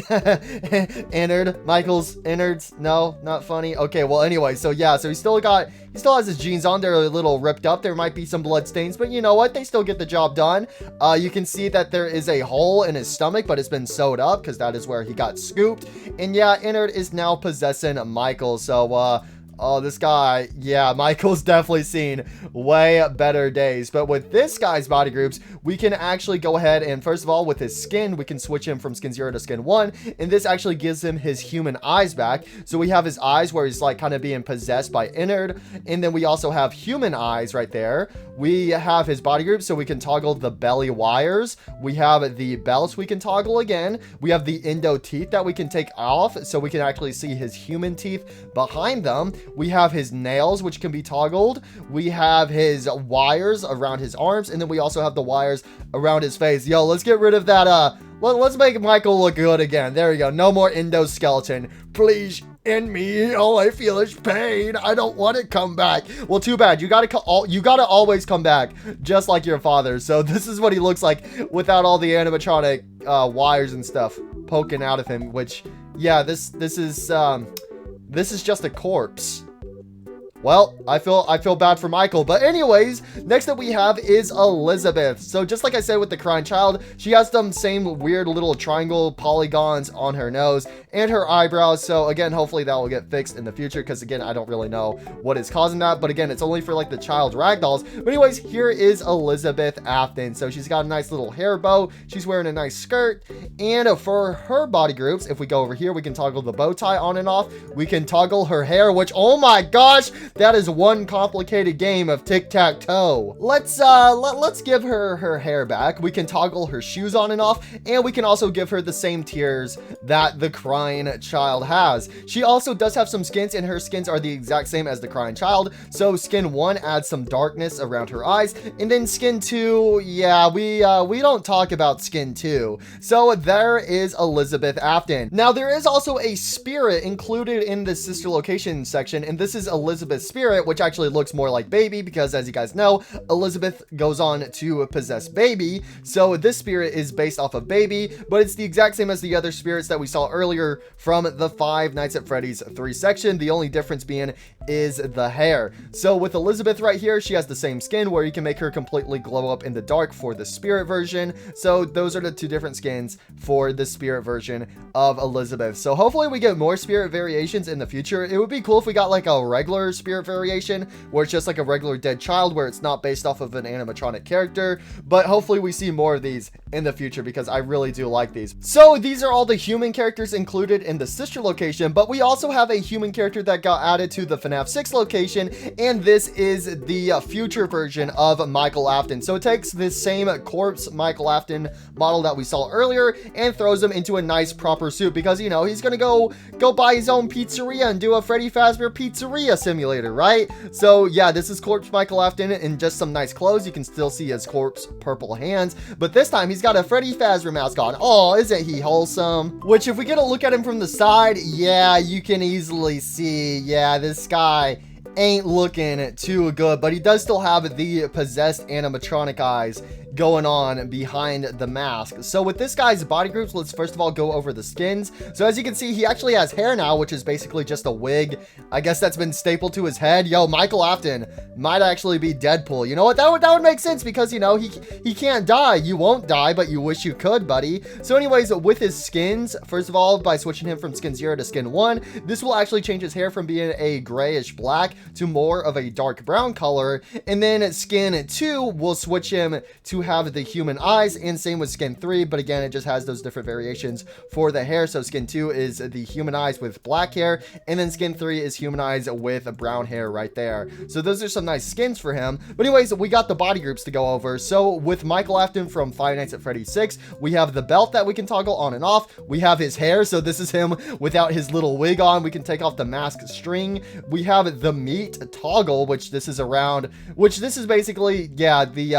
Innard, Michael's innards. No, not funny. Okay, well, anyway, so yeah, so he still has his jeans on. They're a little ripped up. There might be some blood stains, but you know what? They still get the job done. You can see that there is a hole in his stomach, but it's been sewed up because that is where he got scooped. And yeah, Innard is now possessing Michael. So, oh, this guy, yeah, Michael's definitely seen way better days. But with this guy's body groups, we can actually go ahead and, first of all, with his skin, we can switch him from skin 0 to skin 1. And this actually gives him his human eyes back. So we have his eyes where he's like kind of being possessed by Innard. And then we also have human eyes right there. We have his body group, so we can toggle the belly wires. We have the belts we can toggle again. We have the endo teeth that we can take off, so we can actually see his human teeth behind them. We have his nails, which can be toggled. We have his wires around his arms, and then we also have the wires around his face. Yo, let's get rid of that. Let's make Michael look good again. There we go. No more endoskeleton. Please. In me, all I feel is pain. I don't want to come back. Well, too bad. You gotta always come back, just like your father. So this is what he looks like without all the animatronic wires and stuff poking out of him. Which, yeah, this is this is just a corpse. Well, I feel bad for Michael. But anyways, next up we have is Elizabeth. So just like I said with the crying child, she has some same weird little triangle polygons on her nose and her eyebrows. So again, hopefully that will get fixed in the future, because again, I don't really know what is causing that. But again, it's only for like the child ragdolls. But anyways, here is Elizabeth Afton. So she's got a nice little hair bow. She's wearing a nice skirt. And for her body groups, if we go over here, we can toggle the bow tie on and off. We can toggle her hair, which, oh my gosh, that is one complicated game of tic-tac-toe. Let's give her hair back. We can toggle her shoes on and off, and we can also give her the same tiers that the crying child has. She also does have some skins, and her skins are the exact same as the crying child. So skin 1 adds some darkness around her eyes, and then skin 2, yeah, we don't talk about skin 2. So there is Elizabeth Afton. Now there is also a spirit included in the sister location section, and this is Elizabeth's spirit, which actually looks more like baby, because as you guys know, Elizabeth goes on to possess baby. So this spirit is based off of baby, but it's the exact same as the other spirits that we saw earlier from the Five Nights at Freddy's 3 section. The only difference being is the hair. So with Elizabeth right here, she has the same skin where you can make her completely glow up in the dark for the spirit version. So those are the two different skins for the spirit version of Elizabeth. So hopefully we get more spirit variations in the future. It would be cool if we got like a regular spirit variation where it's just like a regular dead child where it's not based off of an animatronic character, but hopefully we see more of these in the future, because I really do like these. So these are all the human characters included in the sister location, but we also have a human character that got added to the FNAF 6 location, and this is the future version of Michael Afton. So it takes this same corpse Michael Afton model that we saw earlier and throws him into a nice proper suit, because you know he's gonna go buy his own pizzeria and do a Freddy Fazbear Pizzeria simulator, right? So yeah, this is corpse Michael Afton in just some nice clothes. You can still see his corpse purple hands, but this time he's got a Freddy Fazbear mask on. Oh, isn't he wholesome? Which if we get a look at him from the side, yeah, you can easily see, yeah, this guy ain't looking too good, but he does still have the possessed animatronic eyes going on behind the mask. So with this guy's body groups, let's first of all go over the skins. So as you can see, he actually has hair now, which is basically just a wig. I guess that's been stapled to his head. Yo, Michael Afton might actually be Deadpool. You know what? That would make sense, because you know he can't die. You won't die, but you wish you could, buddy. So anyways, with his skins, first of all, by switching him from skin 0 to skin 1, this will actually change his hair from being a grayish black to more of a dark brown color. And then skin 2 will switch him to have the human eyes, and same with skin 3, but again, it just has those different variations for the hair. So skin 2 is the human eyes with black hair, and then skin 3 is human eyes with brown hair right there. So those are some nice skins for him. But anyways, we got the body groups to go over. So with Michael Afton from Five Nights at Freddy's 6, we have the belt that we can toggle on and off. We have his hair, so this is him without his little wig on. We can take off the mask string. We have the meat toggle, which this is around, which this is basically, yeah, the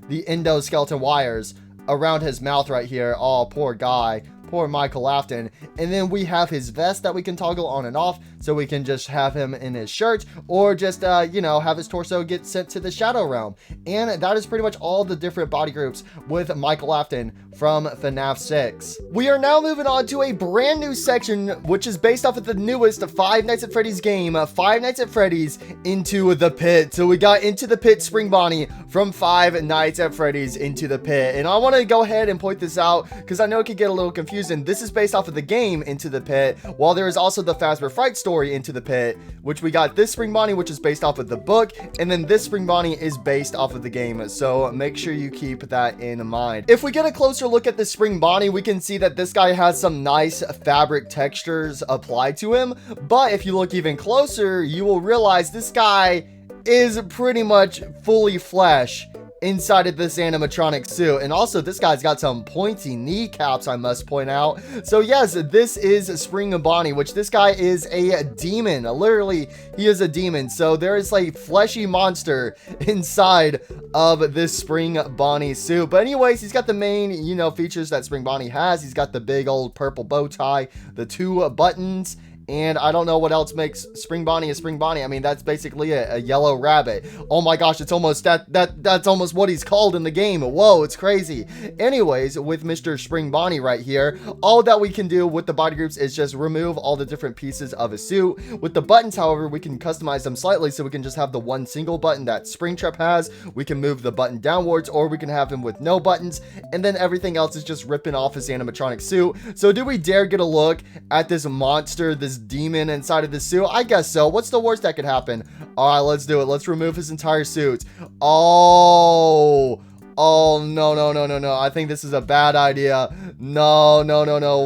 endoskeleton wires around his mouth right here. Oh, poor guy. Poor Michael Afton. And then we have his vest that we can toggle on and off, so we can just have him in his shirt, or just, you know, have his torso get sent to the Shadow Realm. And that is pretty much all the different body groups with Michael Afton from FNAF 6. We are now moving on to a brand new section, which is based off of the newest Five Nights at Freddy's game, Five Nights at Freddy's Into the Pit. So we got Into the Pit Spring Bonnie from Five Nights at Freddy's Into the Pit. And I want to go ahead and point this out, because I know it could get a little confusing. This is based off of the game Into the Pit, while there is also the Fazbear Frights story Into the Pit, which we got this Spring Bonnie, which is based off of the book, and then this Spring Bonnie is based off of the game. So make sure you keep that in mind. If we get a closer look at the Spring Bonnie, we can see that this guy has some nice fabric textures applied to him, but if you look even closer, you will realize this guy is pretty much fully flesh inside of this animatronic suit. And also this guy's got some pointy kneecaps, I must point out. So yes, this is Spring Bonnie, which this guy is a demon. Literally, he is a demon. So there is a fleshy monster inside of this Spring Bonnie suit. But anyways, he's got the main, you know, features that Spring Bonnie has. He's got the big old purple bow tie, the 2 buttons, And I don't know what else makes Spring Bonnie a Spring Bonnie. I mean, that's basically a yellow rabbit. Oh my gosh, it's almost that's almost what he's called in the game. Whoa, it's crazy. Anyways, with Mr. Spring Bonnie right here, all that we can do with the body groups is just remove all the different pieces of a suit. With the buttons, however, we can customize them slightly, so we can just have the one single button that Springtrap has. We can move the button downwards, or we can have him with no buttons, and then everything else is just ripping off his animatronic suit. So do we dare get a look at this monster, this demon inside of the suit? I guess so. What's the worst that could happen? All right, let's do it. Let's remove his entire suit. Oh, no. I think this is a bad idea. No.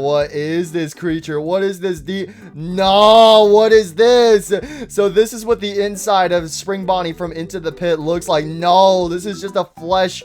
What is this creature? What is this? No, what is this? So this is what the inside of Spring Bonnie from Into the Pit looks like. No, this is just a flesh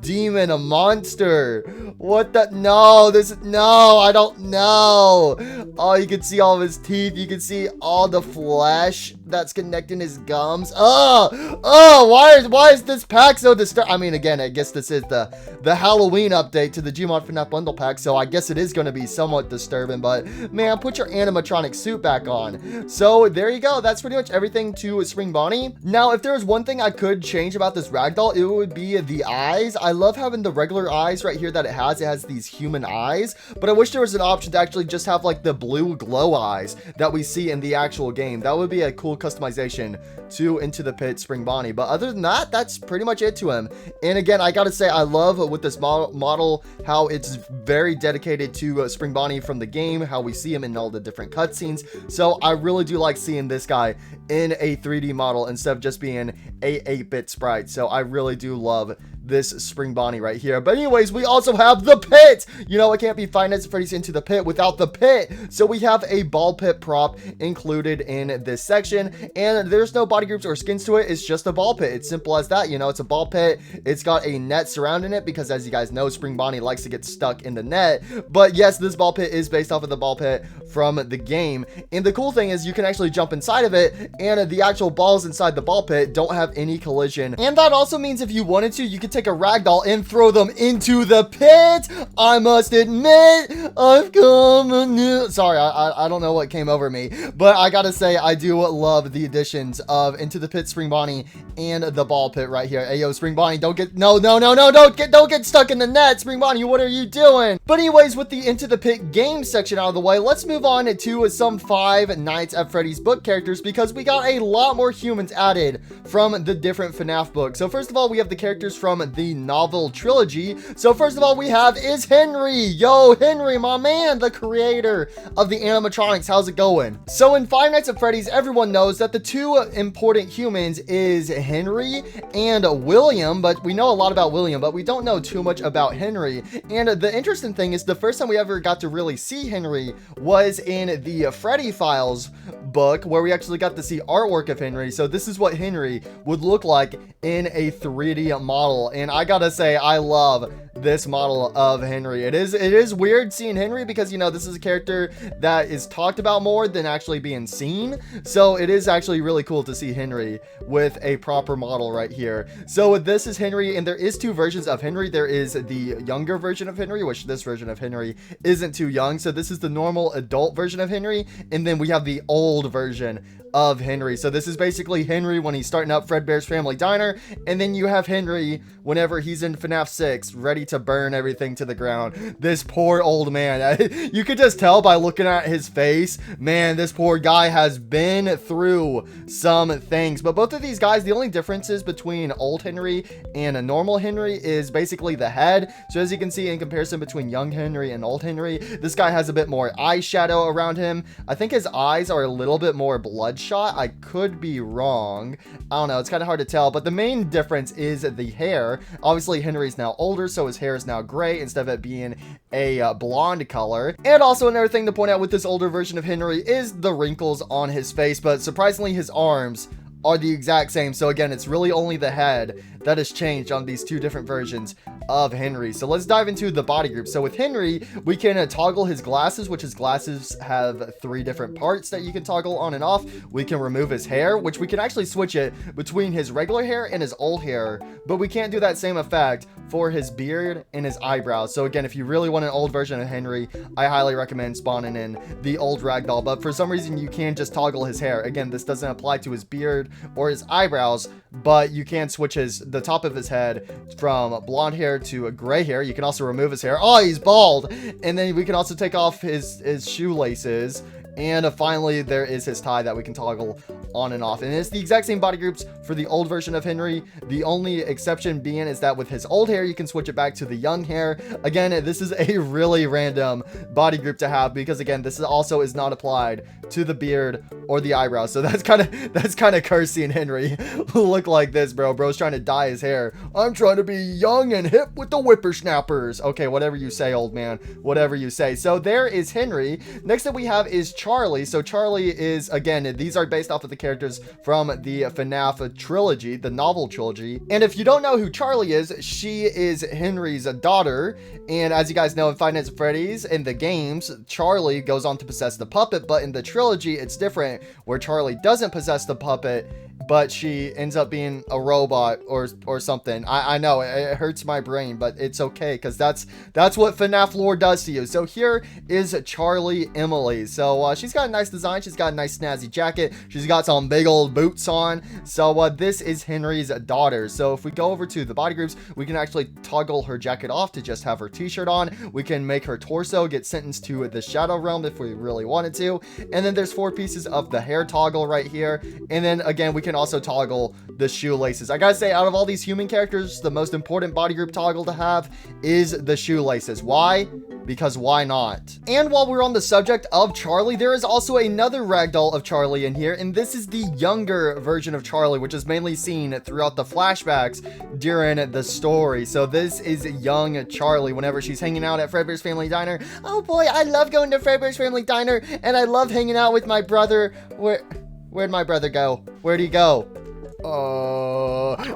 demon, a monster. What the? No, I don't know. Oh, you can see all of his teeth. You can see all the flesh that's connecting his gums. Why is this pack so disturbing? I mean, again, I guess this is the Halloween update to the Gmod FNAF bundle pack, so I guess it is going to be somewhat disturbing, but man, put your animatronic suit back on. So there you go. That's pretty much everything to Spring Bonnie. Now, if there was one thing I could change about this ragdoll, it would be the eyes. I love having the regular eyes right here that it has. It has these human eyes, but I wish there was an option to actually just have like the blue glow eyes that we see in the actual game. That would be a cool customization to Into the Pit Spring Bonnie. But other than that, that's pretty much it to him. And again, I gotta say, I love with this model how it's very dedicated to Spring Bonnie from the game, how we see him in all the different cutscenes. So I really do like seeing this guy in a 3D model instead of just being a 8-bit sprite. So I really do love this Spring Bonnie right here. But anyways, we also have the pit. You know, it can't be Five Nights at Freddy's Into the Pit without the pit. So we have a ball pit prop included in this section, and there's no body groups or skins to it. It's just a ball pit. It's simple as that. You know, it's a ball pit. It's got a net surrounding it because, as you guys know, Spring Bonnie likes to get stuck in the net. But yes, this ball pit is based off of the ball pit from the game. And the cool thing is you can actually jump inside of it, and the actual balls inside the ball pit don't have any collision. And that also means if you wanted to, you could take a ragdoll and throw them into the pit. I must admit, I've come anew. Sorry, I don't know what came over me, but I gotta say, I do love the additions of Into the Pit Spring Bonnie and the ball pit right here. Ayo, Spring Bonnie, don't get don't get stuck in the net. Spring Bonnie, what are you doing? But anyways, with the Into the Pit game section out of the way, let's move on to some Five Nights at Freddy's book characters, because we got a lot more humans added from the different FNAF books. So first of all, we have the characters from the novel Trilogy. So first of all, we have is Henry. Yo, Henry, my man, the creator of the animatronics. How's it going? So in Five Nights at Freddy's, everyone knows that the two important humans is Henry and William, but we know a lot about William, but we don't know too much about Henry. And the interesting thing is the first time we ever got to really see Henry was in the Freddy Files book, where we actually got to see artwork of Henry. So this is what Henry would look like in a 3D model. And I gotta say, I love this model of Henry. It is weird seeing Henry because, you know, this is a character that is talked about more than actually being seen. So it is actually really cool to see Henry with a proper model right here. So this is Henry, and there is two versions of Henry. There is the younger version of Henry, which this version of Henry isn't too young. So this is the normal adult version of Henry, and then we have the old version of Henry. So this is basically Henry when he's starting up Fredbear's Family Diner, and then you have Henry whenever he's in FNAF 6, ready to burn everything to the ground. This poor old man. You could just tell by looking at his face, man, this poor guy has been through some things. But both of these guys, the only differences between old Henry and a normal Henry is basically the head. So as you can see, in comparison between young Henry and old Henry, this guy has a bit more eyeshadow around him. I think his eyes are a little bit more bloodshot. I could be wrong. I don't know. It's kind of hard to tell, but the main difference is the hair. Obviously, Henry's now older, so his hair is now gray instead of it being a blonde color. And also another thing to point out with this older version of Henry is the wrinkles on his face, but surprisingly, his arms are the exact same. So again, it's really only the head that has changed on these two different versions of Henry. So let's dive into the body group. So with Henry, we can toggle his glasses, which his glasses have 3 different parts that you can toggle on and off. We can remove his hair, which we can actually switch it between his regular hair and his old hair, but we can't do that same effect for his beard and his eyebrows. So again, if you really want an old version of Henry, I highly recommend spawning in the old ragdoll, but for some reason you can just toggle his hair. Again, this doesn't apply to his beard or his eyebrows, but you can switch the top of his head from blonde hair to a gray hair. You can also remove his hair. Oh, he's bald. And then we can also take off his shoelaces. And finally, there is his tie that we can toggle on and off. And it's the exact same body groups for the old version of Henry. The only exception being is that with his old hair, you can switch it back to the young hair. Again, this is a really random body group to have because, again, this also is not applied to the beard or the eyebrows. So that's kind of cursy and Henry look like this, bro. Bro's trying to dye his hair. I'm trying to be young and hip with the whippersnappers. Okay, whatever you say, old man. Whatever you say. So there is Henry. Next that we have is Charlie. So Charlie is, again, these are based off of the characters from the FNAF trilogy, the novel trilogy. And if you don't know who Charlie is, she is Henry's daughter. And as you guys know, in Five Nights at Freddy's, in the games, Charlie goes on to possess the puppet, but in the trilogy, it's different, where Charlie doesn't possess the puppet, but she ends up being a robot or something. I know it hurts my brain, but it's okay because that's what FNAF lore does to you. So here is Charlie Emily. So she's got a nice design. She's got a nice snazzy jacket. She's got some big old boots on. So this is Henry's daughter. So if we go over to the body groups, we can actually toggle her jacket off to just have her t-shirt on. We can make her torso get sentenced to the shadow realm if we really wanted to. And then there's 4 pieces of the hair toggle right here. And then again, we can also toggle the shoelaces. I gotta say, out of all these human characters, the most important body group toggle to have is the shoelaces. Why? Because why not? And while we're on the subject of Charlie, there is also another ragdoll of Charlie in here, and this is the younger version of Charlie, which is mainly seen throughout the flashbacks during the story. So this is young Charlie whenever she's hanging out at Fredbear's Family Diner. Oh boy, I love going to Fredbear's Family Diner, and I love hanging out with my brother. Where'd my brother go? Where'd he go?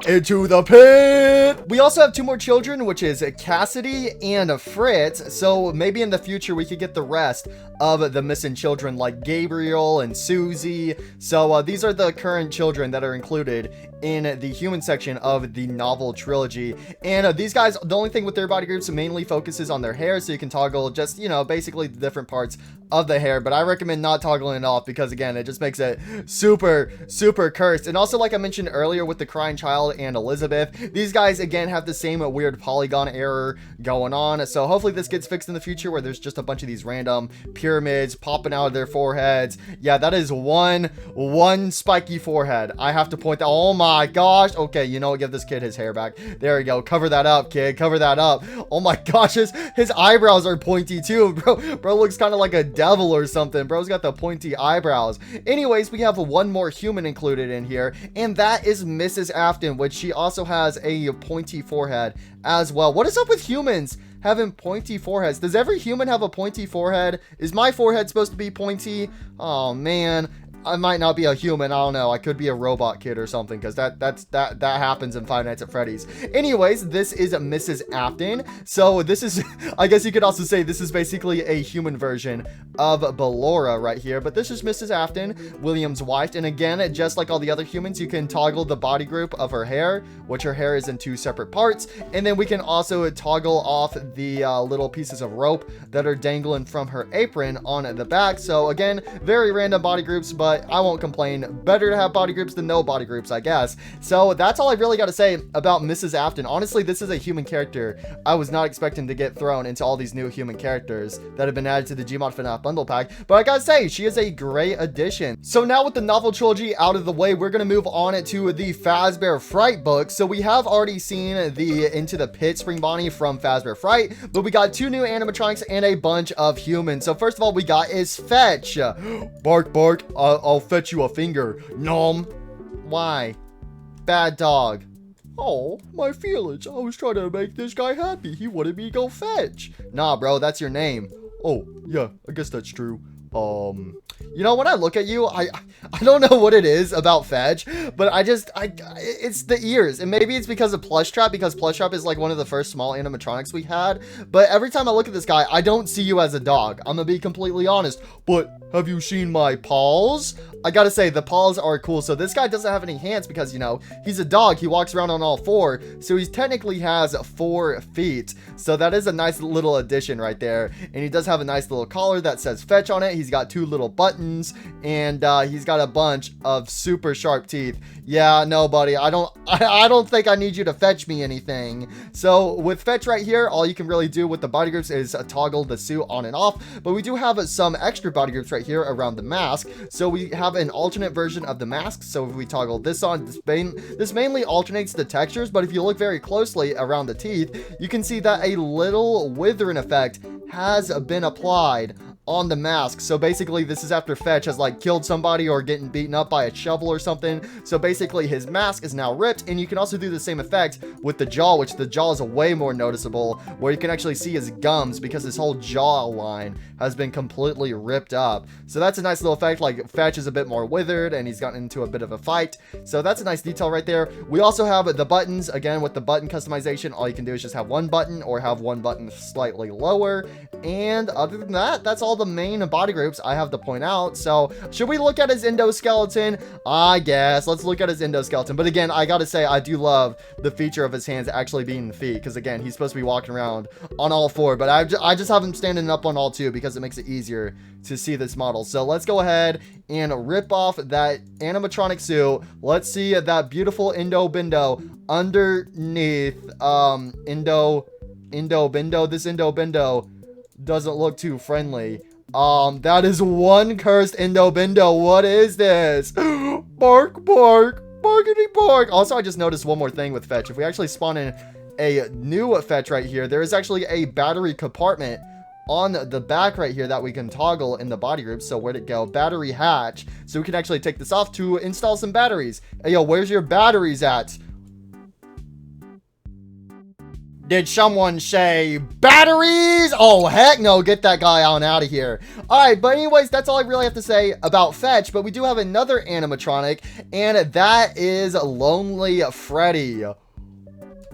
Into the pit. We also have 2 more children, which is Cassidy and Fritz. So maybe in the future we could get the rest of the missing children like Gabriel and Susie. So these are the current children that are included in the human section of the novel trilogy. And these guys, the only thing with their body groups mainly focuses on their hair, so you can toggle just, you know, basically the different parts of the hair. But I recommend not toggling it off because, again, it just makes it super cursed. And also, like I mentioned earlier with the crying child and Elizabeth, these guys again have the same weird polygon error going on. So hopefully this gets fixed in the future, where there's just a bunch of these random pyramids popping out of their foreheads. Yeah, that is one spiky forehead. I have to point that. Oh my gosh. Okay, you know what? Give this kid his hair back. There we go. Cover that up, kid. Cover that up. Oh my gosh, his eyebrows are pointy too. Bro looks kind of like a devil or something. Bro's got the pointy eyebrows. Anyways, we have 1 more human included in here, and that is Mrs. Afton, which she also has a pointy forehead as well. What is up with humans having pointy foreheads? Does every human have a pointy forehead? Is my forehead supposed to be pointy? Oh man, I might not be a human. I don't know. I could be a robot kid or something, because that happens in Five Nights at Freddy's. Anyways, this is Mrs. Afton. So this is, I guess you could also say this is basically a human version of Ballora right here. But this is Mrs. Afton, William's wife. And again, just like all the other humans, you can toggle the body group of her hair, which her hair is in 2 separate parts. And then we can also toggle off the little pieces of rope that are dangling from her apron on the back. So again, very random body groups, but I won't complain. Better to have body groups than no body groups, I guess. So that's all I really got to say about Mrs. Afton. Honestly, this is a human character I was not expecting to get thrown into all these new human characters that have been added to the Gmod FNAF bundle pack. But I gotta say, she is a great addition. So now with the novel trilogy out of the way, we're gonna move on to the Fazbear Fright book. So we have already seen the Into the Pit Spring Bonnie from Fazbear Fright, but we got 2 new animatronics and a bunch of humans. So first of all, we got is Fetch. Bark, bark. I'll fetch you a finger. Nom. Why? Bad dog. Oh, my feelings. I was trying to make this guy happy. He wanted me to go fetch. Nah, bro, that's your name. Oh, yeah, I guess that's true. You know, when I look at you, I don't know what it is about Fetch, but it's the ears. And maybe it's because of Plush Trap, because Plush Trap is like one of the first small animatronics we had. But every time I look at this guy, I don't see you as a dog. I'm gonna be completely honest. But have you seen my paws? I gotta say, the paws are cool. So this guy doesn't have any hands because, you know, he's a dog. He walks around on all four. So he technically has 4 feet. So that is a nice little addition right there. And he does have a nice little collar that says Fetch on it. He's got 2 little buttons, and he's got a bunch of super sharp teeth. Yeah, no, buddy, I don't think I need you to fetch me anything. So with Fetch right here, all you can really do with the body groups is toggle the suit on and off. But we do have some extra body groups right here around the mask. So we have an alternate version of the mask. So if we toggle this on, this mainly alternates the textures. But if you look very closely around the teeth, you can see that a little withering effect has been applied on the mask. So basically this is after Fetch has like killed somebody or getting beaten up by a shovel or something. So basically his mask is now ripped, and you can also do the same effect with the jaw, which the jaw is way more noticeable, where you can actually see his gums because his whole jaw line has been completely ripped up. So that's a nice little effect. Like Fetch is a bit more withered and he's gotten into a bit of a fight. So that's a nice detail right there. We also have the buttons. Again, with the button customization, all you can do is just have one button or have one button slightly lower. And other than that, that's all the main body groups I have to point out. So should we look at his endoskeleton? I guess let's look at his endoskeleton. But again, I gotta say, I do love the feature of his hands actually being feet, because again, he's supposed to be walking around on all 4, but I just have him standing up on all 2 because it makes it easier to see this model. So let's go ahead and rip off that animatronic suit. Let's see that beautiful Endo-Bindo underneath. Endo-Bindo. This Endo-Bindo doesn't look too friendly. That is one cursed Endo-Bindo. What is this? Bark, bark, barkity bark. Also, I just noticed one more thing with Fetch. If we actually spawn in a new Fetch right here, there is actually a battery compartment on the back right here that we can toggle in the body group. So where'd it go? Battery hatch. So we can actually take this off to install some batteries. Hey, yo, where's your batteries at? Did someone say batteries? Oh, heck no. Get that guy on out of here. All right, but anyways, that's all I really have to say about Fetch. But we do have another animatronic, and that is Lonely Freddy.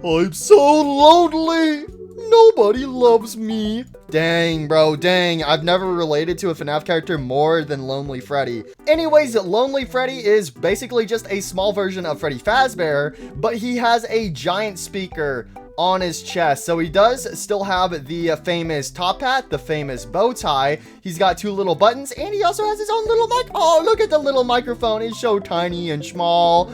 I'm so lonely. Nobody loves me. Dang, bro, dang. I've never related to a FNAF character more than Lonely Freddy. Anyways, Lonely Freddy is basically just a small version of Freddy Fazbear, but he has a giant speaker on his chest. So he does still have the famous top hat, the famous bow tie. He's got 2 little buttons, and he also has his own little mic. Oh, look at the little microphone. It's so tiny and small.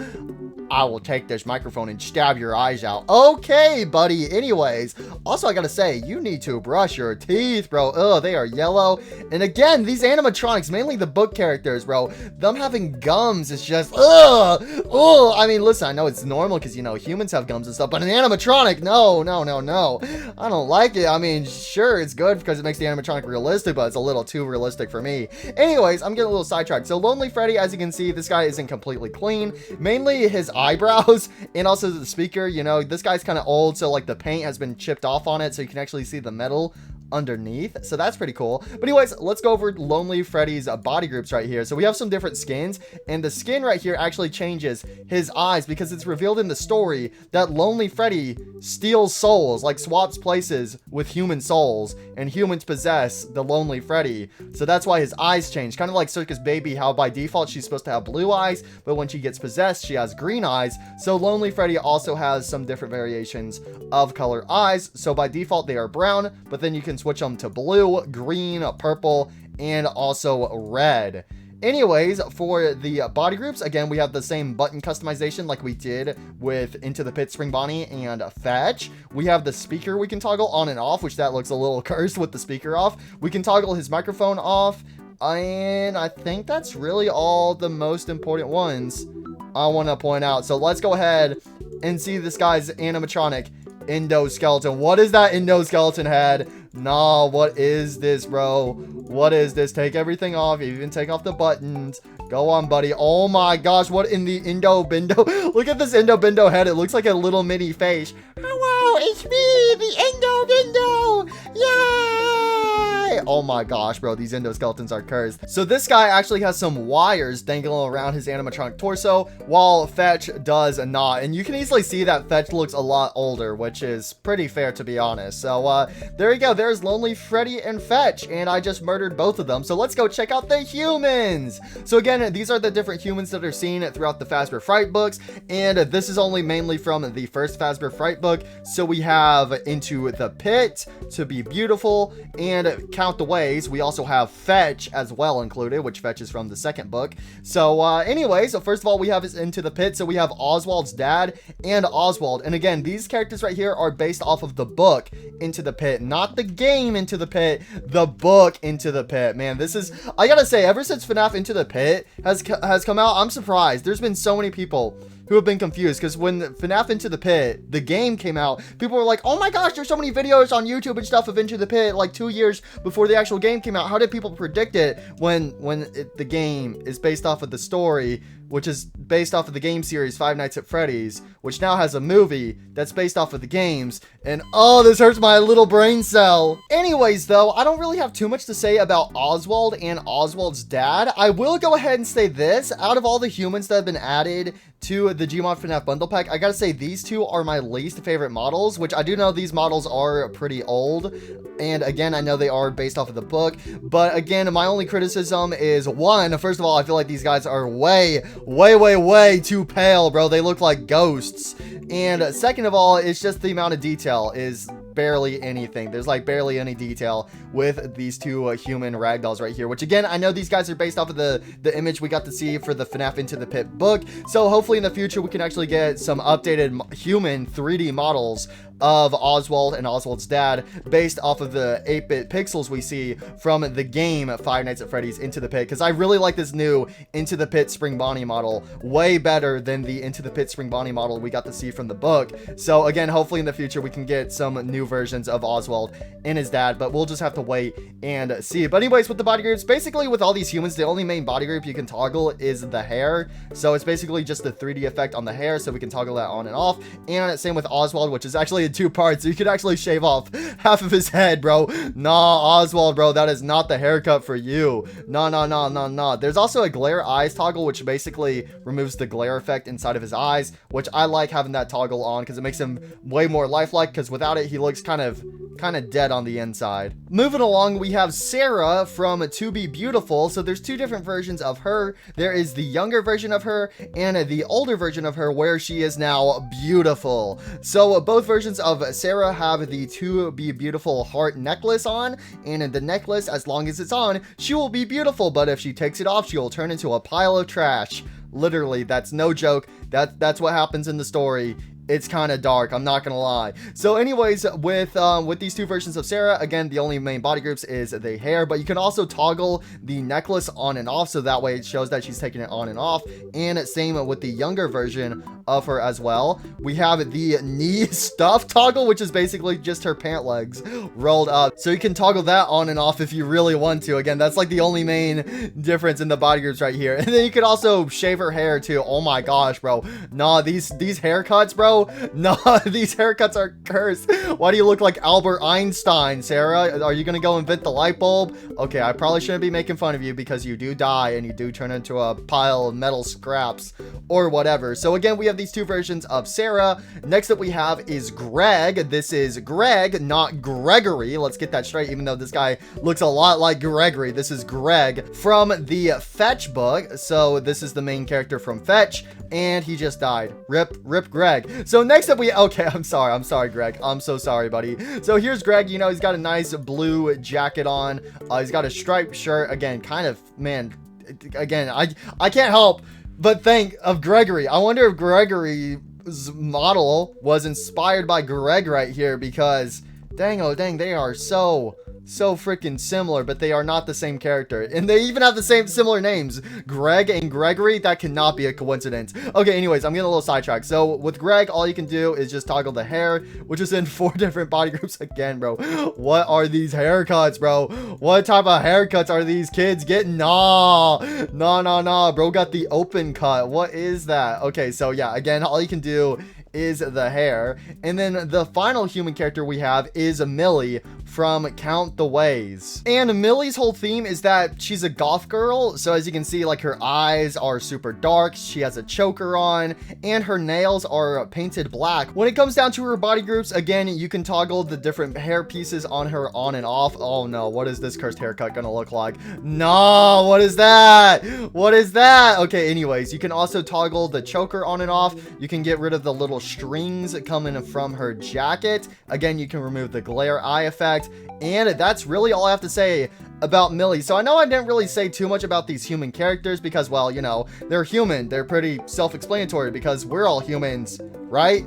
I will take this microphone and stab your eyes out. Okay, buddy. Anyways, also I gotta say, you need to brush your teeth, bro. Ugh, they are yellow. And again, these animatronics, mainly the book characters, bro, them having gums is just, ugh. Ugh. I mean, listen, I know it's normal because, you know, humans have gums and stuff, but an animatronic, no, no, no, no. I don't like it. I mean, sure, it's good because it makes the animatronic realistic, but it's a little too realistic for me. Anyways, I'm getting a little sidetracked. So Lonely Freddy, as you can see, this guy isn't completely clean. Mainly his eyebrows and also the speaker. You know, this guy's kind of old, so like the paint has been chipped off on it, so you can actually see the metal underneath. So that's pretty cool. But anyways, let's go over Lonely Freddy's body groups right here. So we have some different skins, and the skin right here actually changes his eyes because it's revealed in the story that Lonely Freddy steals souls, like swaps places with human souls, and humans possess the Lonely Freddy. So that's why his eyes change, kind of like Circus Baby, how by default she's supposed to have blue eyes, but when she gets possessed she has green eyes. So Lonely Freddy also has some different variations of color eyes. So by default they are brown, but then you can switch them to blue, green, purple, and also red. Anyways, for the body groups, again, we have the same button customization like we did with Into the Pit, Spring Bonnie, and Fetch. We have the speaker we can toggle on and off, which that looks a little cursed with the speaker off. We can toggle his microphone off, and I think that's really all the most important ones I want to point out. So let's go ahead and see this guy's animatronic endoskeleton. What is that endoskeleton head? Nah, what is this, bro? What is this? Take everything off. You even take off the buttons. Go on, buddy. Oh my gosh, what in the Endo-Bindo? Look at this Endo-Bindo head. It looks like a little mini face. Hello, it's me, the Endo-Bindo. Yay! Oh Oh my gosh, bro, these endoskeletons are cursed. So this guy actually has some wires dangling around his animatronic torso, while Fetch does not. And you can easily see that Fetch looks a lot older, which is pretty fair, to be honest. So there you go. There's Lonely Freddy and Fetch, and I just murdered both of them. So let's go check out the humans. So again, these are the different humans that are seen throughout the Fazbear Fright books, and this is only mainly from the first Fazbear Fright book. So we have Into the Pit, To Be Beautiful, and Count the Ways. We also have Fetch as well included, which Fetch is from the second book. So anyway, so first of all, we have is Into the Pit. So we have Oswald's dad and Oswald. And again, these characters right here are based off of the book Into the Pit, not the game Into the Pit, the book Into the Pit. Man, this is, I gotta say, ever since FNAF Into the Pit has come out, I'm surprised. There's been so many people who have been confused, because when FNAF Into the Pit, the game came out, people were like, oh my gosh, there's so many videos on YouTube and stuff of Into the Pit, like 2 years before the actual game came out. How did people predict it when the game is based off of the story, which is based off of the game series Five Nights at Freddy's, which now has a movie that's based off of the games? And oh, this hurts my little brain cell. Anyways, though, I don't really have too much to say about Oswald and Oswald's dad. I will go ahead and say this: out of all the humans that have been added to the Gmod FNAF bundle pack, I gotta say these two are my least favorite models, which I do know these models are pretty old. And again, I know they are based off of the book, but again, my only criticism is, one, first of all, I feel like these guys are way too pale, bro. They look like ghosts. And second of all, it's just the amount of detail is barely anything. There's like barely any detail with these two human ragdolls right here, which again, I know these guys are based off of the image we got to see for the FNAF Into the Pit book. So hopefully in the future we can actually get some updated human 3D models of Oswald and Oswald's dad based off of the 8-bit pixels we see from the game Five Nights at Freddy's Into the Pit, because I really like this new Into the Pit Spring Bonnie model way better than the Into the Pit Spring Bonnie model we got to see from the book. So again, hopefully in the future we can get some new versions of Oswald and his dad, but we'll just have to wait and see. But anyways, with the body groups, basically with all these humans, the only main body group you can toggle is the hair. So it's basically just the 3D effect on the hair, so we can toggle that on and off. And same with Oswald, which is actually in 2 parts, so you could actually shave off half of his head, bro. Nah, Oswald, bro, that is not the haircut for you. No. There's also a glare eyes toggle, which basically removes the glare effect inside of his eyes, which I like having that toggle on because it makes him way more lifelike, because without it, he looks kind of dead on the inside. Moving along, we have Sarah from To Be Beautiful. So there's 2 different versions of her. There is the younger version of her and the older version of her, where she is now beautiful. So both versions of Sarah have the To Be Beautiful heart necklace on, and in the necklace, as long as it's on, she will be beautiful, but if she takes it off, she will turn into a pile of trash. Literally, that's no joke. That's what happens in the story. It's kind of dark, I'm not gonna lie. So anyways, with these 2 versions of Sarah, again, the only main body groups is the hair, but you can also toggle the necklace on and off, so that way it shows that she's taking it on and off. And same with the younger version of her as well. We have the knee stuff toggle, which is basically just her pant legs rolled up, so you can toggle that on and off if you really want to. Again, that's like the only main difference in the body groups right here. And then you could also shave her hair too. Oh my gosh, bro. Nah, these haircuts, bro. Nah, these haircuts are cursed. Why do you look like Albert Einstein, Sarah? Are you gonna go invent the light bulb? Okay, I probably shouldn't be making fun of you, because you do die and you do turn into a pile of metal scraps or whatever. So again, we have these 2 versions of Sarah. Next up we have is Greg. This is Greg, not Gregory. Let's get that straight, even though this guy looks a lot like Gregory. This is Greg from the Fetch book. So this is the main character from Fetch, and he just died. Rip Greg. So next up okay, I'm sorry, Greg. I'm so sorry, buddy. So here's Greg. You know, he's got a nice blue jacket on. He's got a striped shirt. Again, kind of, man, again, I can't help but think of Gregory. I wonder if Gregory's model was inspired by Greg right here, because dang, oh dang, they are so freaking similar, but they are not the same character. And they even have the same similar names, Greg and Gregory. That cannot be a coincidence. Okay, anyways, I'm getting a little sidetracked. So with Greg, all you can do is just toggle the hair, which is in 4 different body groups. Again, bro, what are these haircuts, bro? What type of haircuts are these kids getting? Nah, bro got the open cut. What is that? Okay, so yeah, again, all you can do is the hair. And then the final human character we have is Millie from Count the Ways. And Millie's whole theme is that she's a goth girl. So as you can see, like, her eyes are super dark, she has a choker on, and her nails are painted black. When it comes down to her body groups, again, you can toggle the different hair pieces on her on and off. Oh no, what is this cursed haircut gonna look like? No, what is that? What is that? Okay, anyways, you can also toggle the choker on and off. You can get rid of the little strings coming from her jacket. Again, you can remove the glare eye effect. And that's really all I have to say about Millie. So I know I didn't really say too much about these human characters because, well, you know, they're human. They're pretty self-explanatory because we're all humans, right?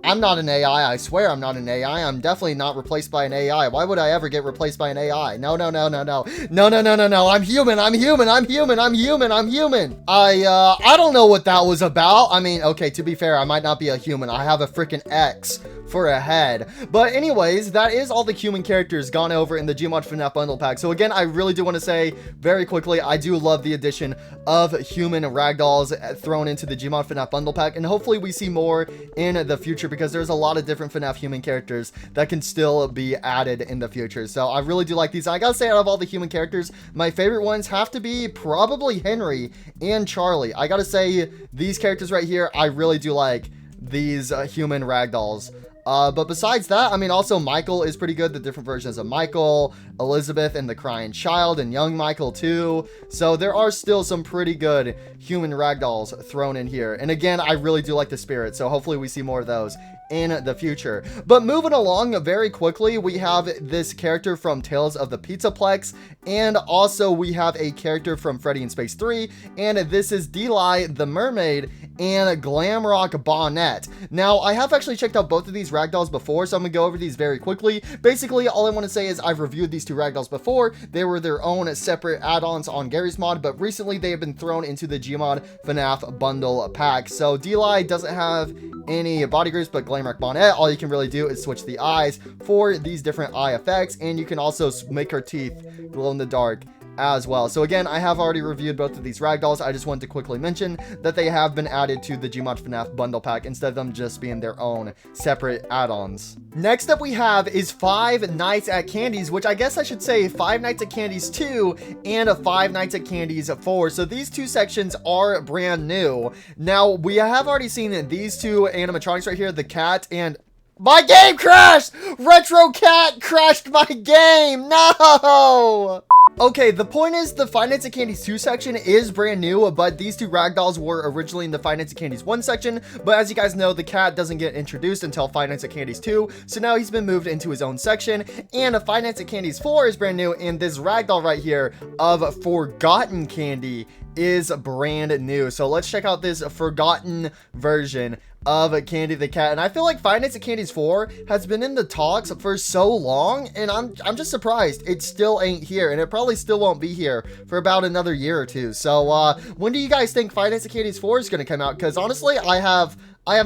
I'm not an AI. I swear I'm not an AI. I'm definitely not replaced by an AI. Why would I ever get replaced by an AI? No, no, no, no, no. No, no, no, no, no. I'm human. I'm human. I'm human. I'm human. I'm human. I don't know what that was about. I mean, okay, to be fair, I might not be a human. I have a freaking X for a head. But anyways, that is all the human characters gone over in the Gmod FNAF bundle pack. So again, I really do want to say very quickly, I do love the addition of human ragdolls thrown into the Gmod FNAF bundle pack. And hopefully we see more in the future because there's a lot of different FNAF human characters that can still be added in the future. So I really do like these. I gotta say, out of all the human characters, my favorite ones have to be probably Henry and Charlie. I gotta say, these characters right here, I really do like these human ragdolls. But besides that, I mean, also Michael is pretty good. The different versions of Michael, Elizabeth, and the Crying Child, and young Michael too. So there are still some pretty good human ragdolls thrown in here. And again, I really do like the spirit. So hopefully we see more of those in the future. But moving along very quickly, we have this character from Tales of the Pizzaplex, and also we have a character from Freddy in Space 3, and this is Deli the Mermaid and Glamrock Bonnet. Now, I have actually checked out both of these ragdolls before, so I'm gonna go over these very quickly. Basically, all I want to say is I've reviewed these two ragdolls before. They were their own separate add-ons on Gary's mod, but recently they have been thrown into the Gmod FNAF bundle pack. So Deli doesn't have any body groups, but Glamrock Bonnet, all you can really do is switch the eyes for these different eye effects, and you can also make her teeth glow in the dark as well. So again, I have already reviewed both of these ragdolls. I just wanted to quickly mention that they have been added to the Gmod FNAF bundle pack instead of them just being their own separate add-ons. Next up we have is Five Nights at Candy's, which I guess I should say Five Nights at Candy's 2 and Five Nights at Candy's 4. So these two sections are brand new. Now, we have already seen these two animatronics right here, the cat and... My game crashed! Retro Cat crashed my game! No! Okay, the point is the Five Nights at Candy's 2 section is brand new, but these two ragdolls were originally in the Five Nights at Candy's 1 section, but as you guys know, the cat doesn't get introduced until Five Nights at Candy's 2, so now he's been moved into his own section, and Five Nights at Candy's 4 is brand new, and this ragdoll right here of Forgotten Candy is brand new. So let's check out this forgotten version of Candy the Cat. And I feel like Five Nights at Candy's 4 has been in the talks for so long, and I'm just surprised it still ain't here, and it probably still won't be here for about another year or two. So when do you guys think Five Nights at Candy's 4 is going to come out? Because honestly, I have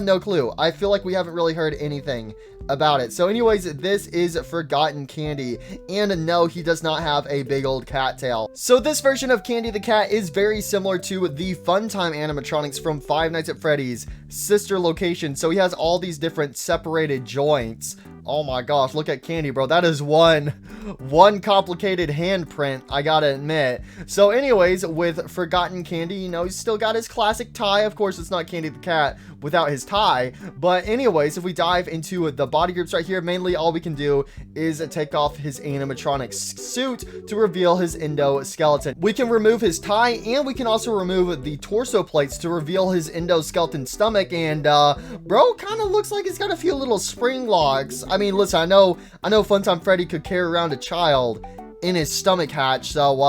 no clue. I feel like we haven't really heard anything about it. So anyways, this is Forgotten Candy, and no, he does not have a big old cat tail. So this version of Candy the Cat is very similar to the Funtime animatronics from Five Nights at Freddy's sister location. So he has all these different separated joints. Oh my gosh, look at Candy, bro. That is one complicated handprint, I gotta admit. So anyways, with Forgotten Candy, you know, he's still got his classic tie. Of course, it's not Candy the Cat without his tie. But anyways, if we dive into the body groups right here, mainly all we can do is take off his animatronic suit to reveal his endoskeleton. We can remove his tie, and we can also remove the torso plates to reveal his endoskeleton stomach. And bro kind of looks like he's got a few little spring locks. I mean, listen, I know Funtime Freddy could carry around a child in his stomach hatch, so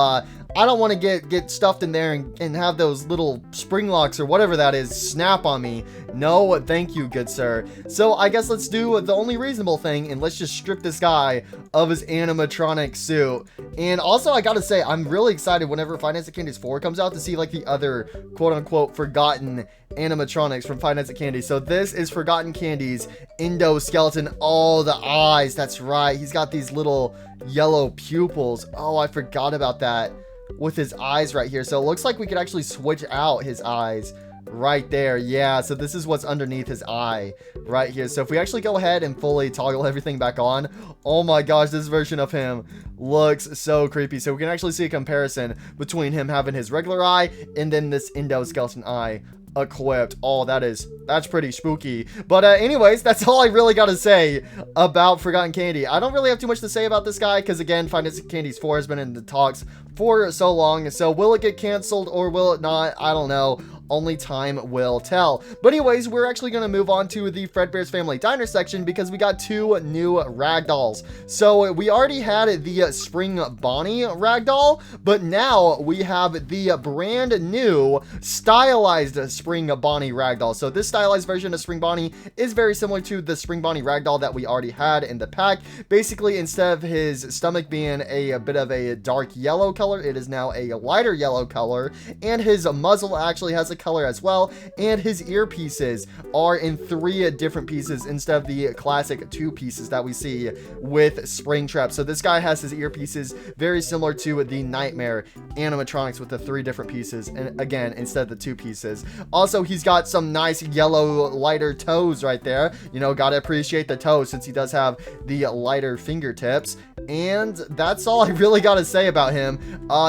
I don't want to get stuffed in there and have those little spring locks or whatever that is snap on me. No, thank you, good sir. So I guess let's do the only reasonable thing, and let's just strip this guy of his animatronic suit. And also, I gotta say, I'm really excited whenever Five Nights at Candy's 4 comes out to see like the other quote-unquote forgotten animatronics from Five Nights at Candy. So this is Forgotten Candy's endoskeleton. Oh, the eyes, that's right. He's got these little yellow pupils. Oh, I forgot about that with his eyes right here. So it looks like we could actually switch out his eyes right there. Yeah, so this is what's underneath his eye right here. So if we actually go ahead and fully toggle everything back on, oh my gosh, this version of him looks so creepy. So we can actually see a comparison between him having his regular eye and then this endoskeleton eye equipped. Oh, that's pretty spooky. But anyways, that's all I really gotta say about Forgotten Candy. I don't really have too much to say about this guy because, again, Five Nights at Candy's 4 has been in the talks for so long. So will it get canceled or will it not? I don't know. Only time will tell. But anyways, we're actually going to move on to the Fredbear's Family Diner section because we got 2 new ragdolls. So we already had the Spring Bonnie ragdoll, but now we have the brand new stylized Spring Bonnie ragdoll. So this stylized version of Spring Bonnie is very similar to the Spring Bonnie ragdoll that we already had in the pack. Basically, instead of his stomach being a bit of a dark yellow color, it is now a lighter yellow color, and his muzzle actually has a color as well, and his earpieces are in 3 different pieces instead of the classic 2 pieces that we see with Springtrap. So this guy has his earpieces very similar to the Nightmare animatronics with the 3 different pieces, and again, instead of the 2 pieces. Also, he's got some nice yellow lighter toes right there. You know, gotta appreciate the toes since he does have the lighter fingertips. And that's all I really gotta say about him.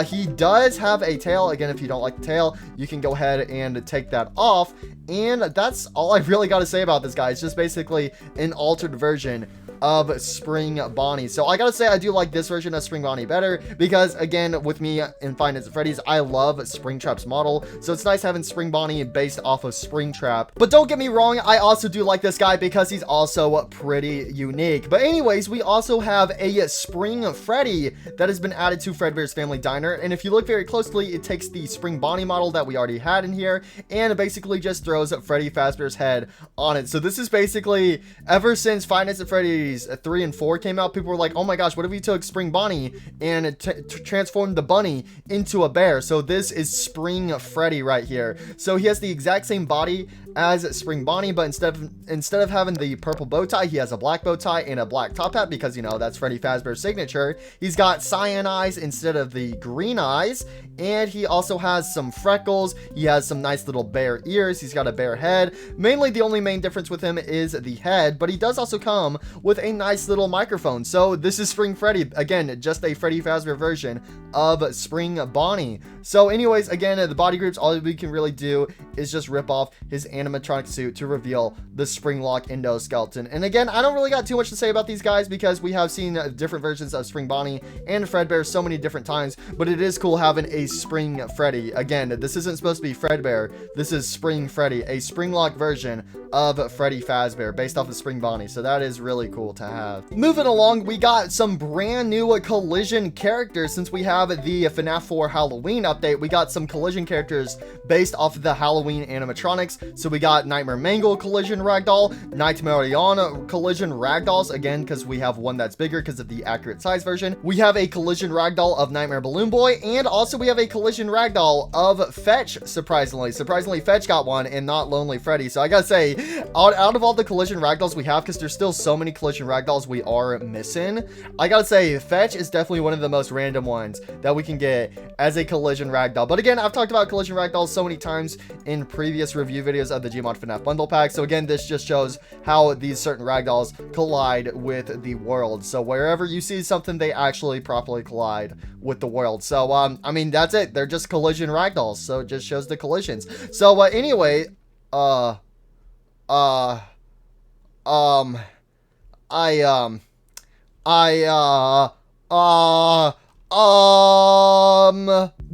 He does have a tail. Again, if you don't like the tail, you can go ahead and take that off. And that's all I really gotta say about this guy. It's just basically an altered version of Spring Bonnie. So I gotta say, I do like this version of Spring Bonnie better because, again, with me in Five Nights at Freddy's, I love Springtrap's model. So it's nice having Spring Bonnie based off of Springtrap. But don't get me wrong, I also do like this guy because he's also pretty unique. But anyways, we also have a Spring Freddy that has been added to Fredbear's Family Diner. And if you look very closely, it takes the Spring Bonnie model that we already had in here and basically just throws Freddy Fazbear's head on it. So this is basically, ever since Five Nights at Freddy's 3 and 4 came out, people were like, oh my gosh, what if we took Spring Bonnie and transformed the bunny into a bear? So this is Spring Freddy right here. So he has the exact same body as Spring Bonnie, but instead of having the purple bow tie, he has a black bow tie and a black top hat because, you know, that's Freddy Fazbear's signature. He's got cyan eyes instead of the green eyes, and he also has some freckles. He has some nice little bear ears. He's got a bear head. Mainly the only main difference with him is the head, but he does also come with a nice little microphone. So this is Spring Freddy, again, just a Freddy Fazbear version of Spring Bonnie. So anyways, again, the body groups, all we can really do is just rip off his animatronic suit to reveal the Springlock endoskeleton. And again, I don't really got too much to say about these guys because we have seen different versions of Spring Bonnie and Fredbear so many different times, but it is cool having a Spring Freddy. Again, this isn't supposed to be Fredbear. This is Spring Freddy, a Springlock version of Freddy Fazbear based off of Spring Bonnie. So that is really cool to have. Moving along, we got some brand new collision characters. Since we have the FNAF 4 Halloween update, we got some collision characters based off of the Halloween animatronics. So we got Nightmare Mangle collision ragdoll, Nightmare Ariana collision ragdolls, again, because we have one that's bigger because of the accurate size version. We have a collision ragdoll of Nightmare Balloon Boy, and also we have a collision ragdoll of Fetch, surprisingly. Surprisingly, Fetch got one and not Lonely Freddy. So I gotta say, out of all the collision ragdolls we have, because there's still so many collision ragdolls we are missing, I gotta say, Fetch is definitely one of the most random ones that we can get as a collision ragdoll. But again, I've talked about collision ragdolls so many times in previous review videos of the Gmod FNAF bundle pack. So again, this just shows how these certain ragdolls collide with the world. So wherever you see something, they actually properly collide with the world. So I mean, that's it. They're just collision ragdolls. So it just shows the collisions. So anyway,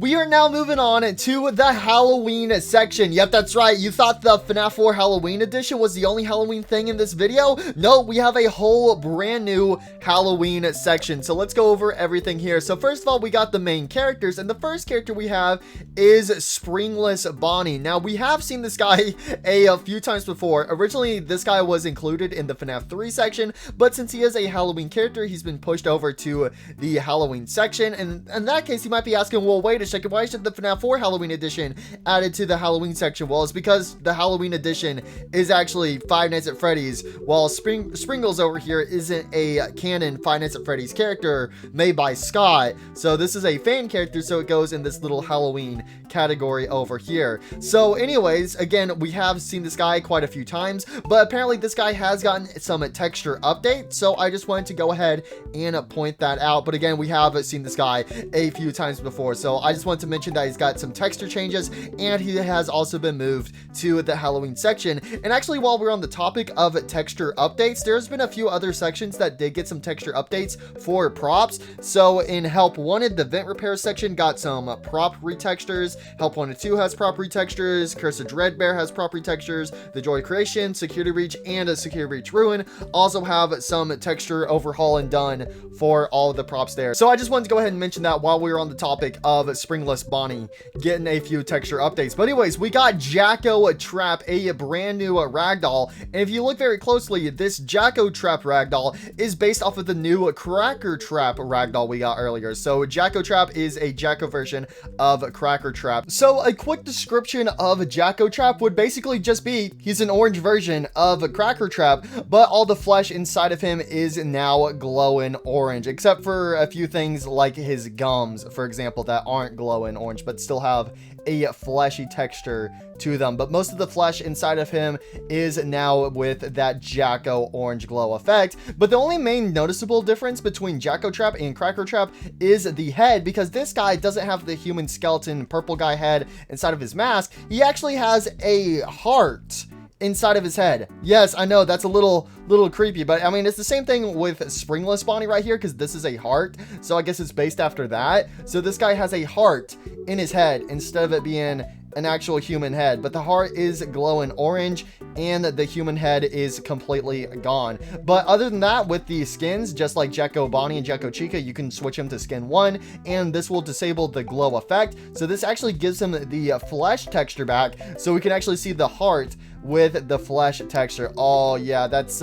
we are now moving on to the Halloween section. Yep, that's right. You thought the FNAF 4 Halloween edition was the only Halloween thing in this video? No, we have a whole brand new Halloween section. So let's go over everything here. So first of all, we got the main characters, and the first character we have is Springless Bonnie. Now, we have seen this guy a few times before. Originally, this guy was included in the FNAF 3 section, but since he is a Halloween character, he's been pushed over to the Halloween section. And in that case, you might be asking, well, wait a a second, why isn't the FNAF 4 Halloween edition added to the Halloween section? Well, it's because the Halloween edition is actually Five Nights at Freddy's, while Springles over here isn't a canon Five Nights at Freddy's character made by Scott. So this is a fan character, so it goes in this little Halloween category over here. So anyways, again, we have seen this guy quite a few times, but apparently this guy has gotten some texture updates, so I just wanted to go ahead and point that out. But again, we have seen this guy a few times before, so I just wanted to mention that he's got some texture changes, and he has also been moved to the Halloween section. And actually, while we're on the topic of texture updates, there's been a few other sections that did get some texture updates for props. So in Help Wanted, the vent repair section got some prop retextures. Help Wanted 2 has prop retextures. Curse of Fredbear has prop retextures. The Joy Creation, Security Breach, and a Security Breach Ruin also have some texture overhaul and done for all of the props there. So I just wanted to go ahead and mention that while we were on the topic of Springless Bonnie getting a few texture updates. But anyways, we got Jacko Trap, a brand new ragdoll. And if you look very closely, this Jacko Trap ragdoll is based off of the new Cracker Trap ragdoll we got earlier. So Jacko Trap is a Jacko version of Cracker Trap. So a quick description of Jacko Trap would basically just be he's an orange version of Cracker Trap, but all the flesh inside of him is now glowing orange, except for a few things like his gums, for example, that aren't glowing orange but still have a fleshy texture to them. But most of the flesh inside of him is now with that Jacko orange glow effect. But the only main noticeable difference between Jacko Trap and Cracker Trap is the head, because this guy doesn't have the human skeleton purple guy head inside of his mask. He actually has a heart inside of his head. Yes, I know that's a little creepy, but I mean, it's the same thing with Springless Bonnie right here, because this is a heart, so I guess it's based after that. So this guy has a heart in his head instead of it being an actual human head, but the heart is glowing orange and the human head is completely gone. But other than that, with the skins, just like Jacko Bonnie and Jacko Chica, you can switch him to skin 1 and this will disable the glow effect. So this actually gives him the flesh texture back, so we can actually see the heart with the flesh texture. Oh yeah, that's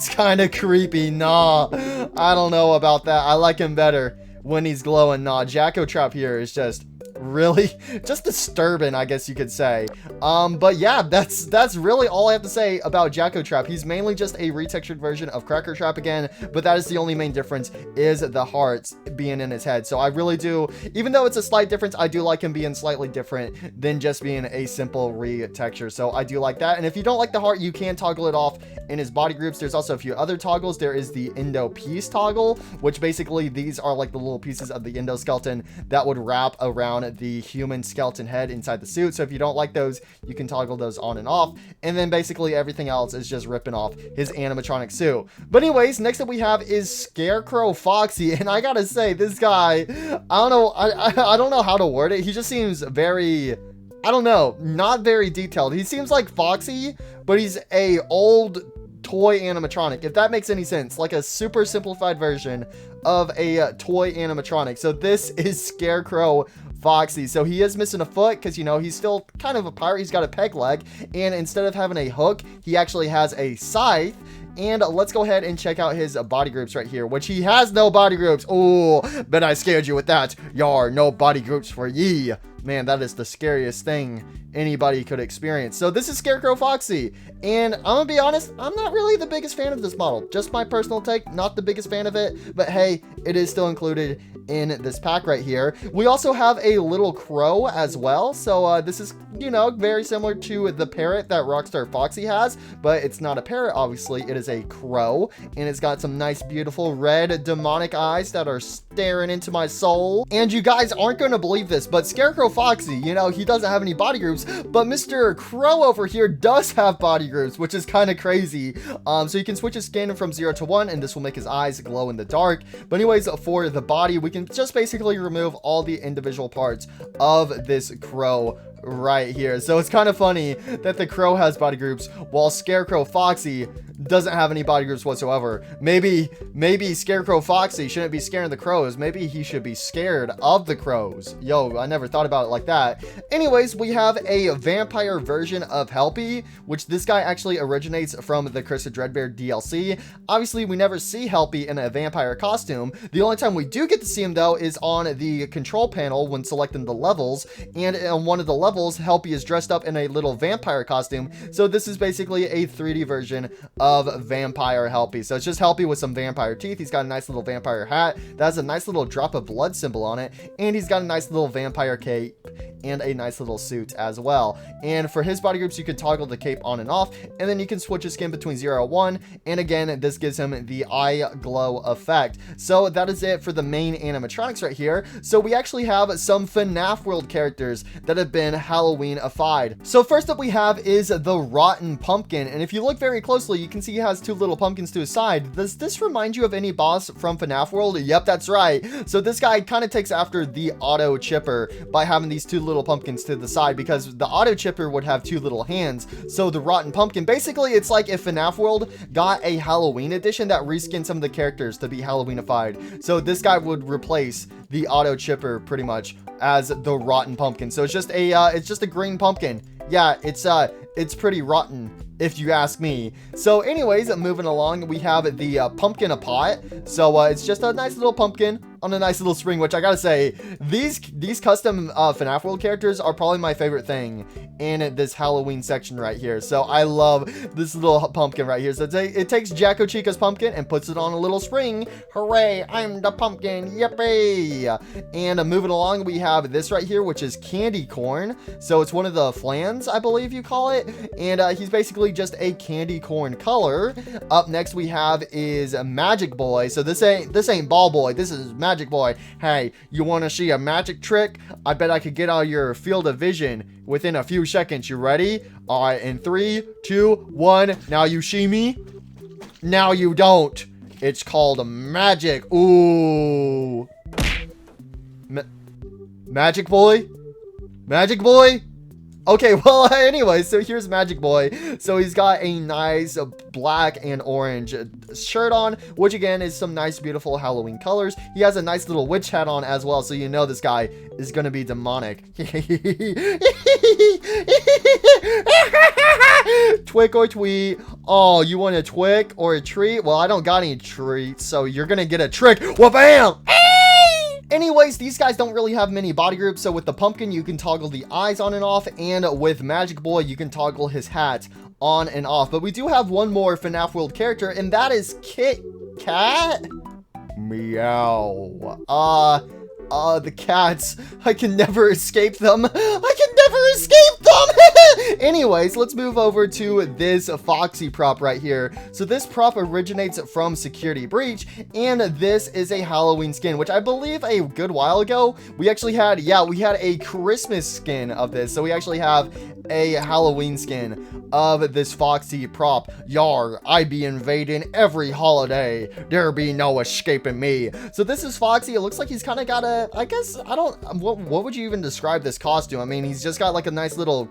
kind of creepy. Nah, I don't know about that. I like him better when he's glowing. Nah, Jacko Trap here is just really just disturbing, I guess you could say. But yeah, that's really all I have to say about Jacko Trap. He's mainly just a retextured version of Cracker Trap again, but that is the only main difference, is the hearts being in his head. So I really do, even though it's a slight difference, I do like him being slightly different than just being a simple retexture. So I do like that. And if you don't like the heart, you can toggle it off in his body groups. There's also a few other toggles. There is the endo piece toggle, which basically these are like the little pieces of the endoskeleton that would wrap around the human skeleton head inside the suit. So if you don't like those, you can toggle those on and off. And then basically everything else is just ripping off his animatronic suit. But anyways, next up we have is Scarecrow Foxy. And I gotta say, this guy, I don't know, I don't know how to word it. He just seems very, I don't know, not very detailed. He seems like Foxy, but he's a old toy animatronic, if that makes any sense, like a super simplified version of a toy animatronic. So this is Scarecrow Foxy. So he is missing a foot because, you know, he's still kind of a pirate. He's got a peg leg, and instead of having a hook, he actually has a scythe. And let's go ahead and check out his body groups right here, which he has no body groups. Oh, bet I scared you with that. Yar, no body groups for ye. Man, that is the scariest thing anybody could experience. So this is Scarecrow Foxy, and I'm gonna be honest, I'm not really the biggest fan of this model. Just my personal take, not the biggest fan of it, but hey, it is still included in this pack right here. We also have a little crow as well. So this is, you know, very similar to the parrot that Rockstar Foxy has, but it's not a parrot, obviously. It is a crow, and it's got some nice, beautiful red demonic eyes that are staring into my soul. And you guys aren't going to believe this, but Scarecrow Foxy, you know, he doesn't have any body groups, but Mr. Crow over here does have body groups, which is kind of crazy. So you can switch his skin from 0 to 1, and this will make his eyes glow in the dark. But anyways, for the body, we can just basically remove all the individual parts of this crow right here. So it's kind of funny that the Crow has body groups while Scarecrow Foxy doesn't have any body groups whatsoever. Maybe Scarecrow Foxy shouldn't be scaring the crows. Maybe he should be scared of the crows. Yo, I never thought about it like that. Anyways, we have a vampire version of Helpy, which this guy actually originates from the Curse of Dreadbear DLC. Obviously, we never see Helpy in a vampire costume. The only time we do get to see him, though, is on the control panel when selecting the levels. And on one of the levels, Helpy is dressed up in a little vampire costume. So this is basically a 3D version of vampire Helpy. So it's just Helpy with some vampire teeth. He's got a nice little vampire hat that has a nice little drop of blood symbol on it. And he's got a nice little vampire cape and a nice little suit as well. And for his body groups, you can toggle the cape on and off, and then you can switch his skin between 0 and 1. And again, this gives him the eye glow effect. So that is it for the main animatronics right here. So we actually have some FNAF World characters that have been Halloween-ified. So first up we have is the Rotten Pumpkin. And if you look very closely, you can see he has 2 little pumpkins to his side. Does this remind you of any boss from FNAF World? Yep, that's right. So this guy kind of takes after the Auto Chipper by having these 2 little pumpkins to the side, because the Auto Chipper would have 2 little hands. So the Rotten Pumpkin, basically it's like if FNAF World got a Halloween edition that reskinned some of the characters to be Halloweenified. So this guy would replace the Auto Chipper pretty much as the Rotten Pumpkin. So it's just a green pumpkin. Yeah, it's pretty rotten, if you ask me. So anyways, moving along, we have the Pumpkin a Pot. So it's just a nice little pumpkin on a nice little spring, which I gotta say, these custom FNAF World characters are probably my favorite thing in this Halloween section right here. So I love this little pumpkin right here. So it takes Jacko Chica's pumpkin and puts it on a little spring. Hooray, I'm the pumpkin, yippee! And moving along, we have this right here, which is candy corn. So it's one of the flans, I believe you call it. And he's basically just a candy corn color. Up next we have is Magic Boy. So this ain't Ball Boy, this is Magic Boy. Hey, you want to see a magic trick? I bet I could get out of your field of vision within a few seconds. You ready? All right, in 3, 2, 1. Now you see me. Now you don't. It's called magic. Ooh. Magic Boy? Magic Boy? Okay, well, anyway, so here's Magic Boy. So he's got a nice black and orange shirt on, which again is some nice, beautiful Halloween colors. He has a nice little witch hat on as well, so you know this guy is going to be demonic. Twick or tweet. Oh, you want a twick or a treat? Well, I don't got any treats, so you're going to get a trick. Wha-bam! Anyways, these guys don't really have many body groups, so with the pumpkin, you can toggle the eyes on and off, and with Magic Boy, you can toggle his hat on and off. But we do have one more FNAF World character, and that is Kit Kat? Meow. The cats. I can never escape them. I can never escape them! Anyways, let's move over to this Foxy prop right here. So this prop originates from Security Breach, and this is a Halloween skin, which I believe a good while ago, we actually had, we had a Christmas skin of this. So we actually have a Halloween skin of this Foxy prop. Yar, I be invading every holiday. There be no escaping me. So this is Foxy. It looks like he's kind of got a, I guess, I don't, what would you even describe this costume? I mean, he's just got like a nice little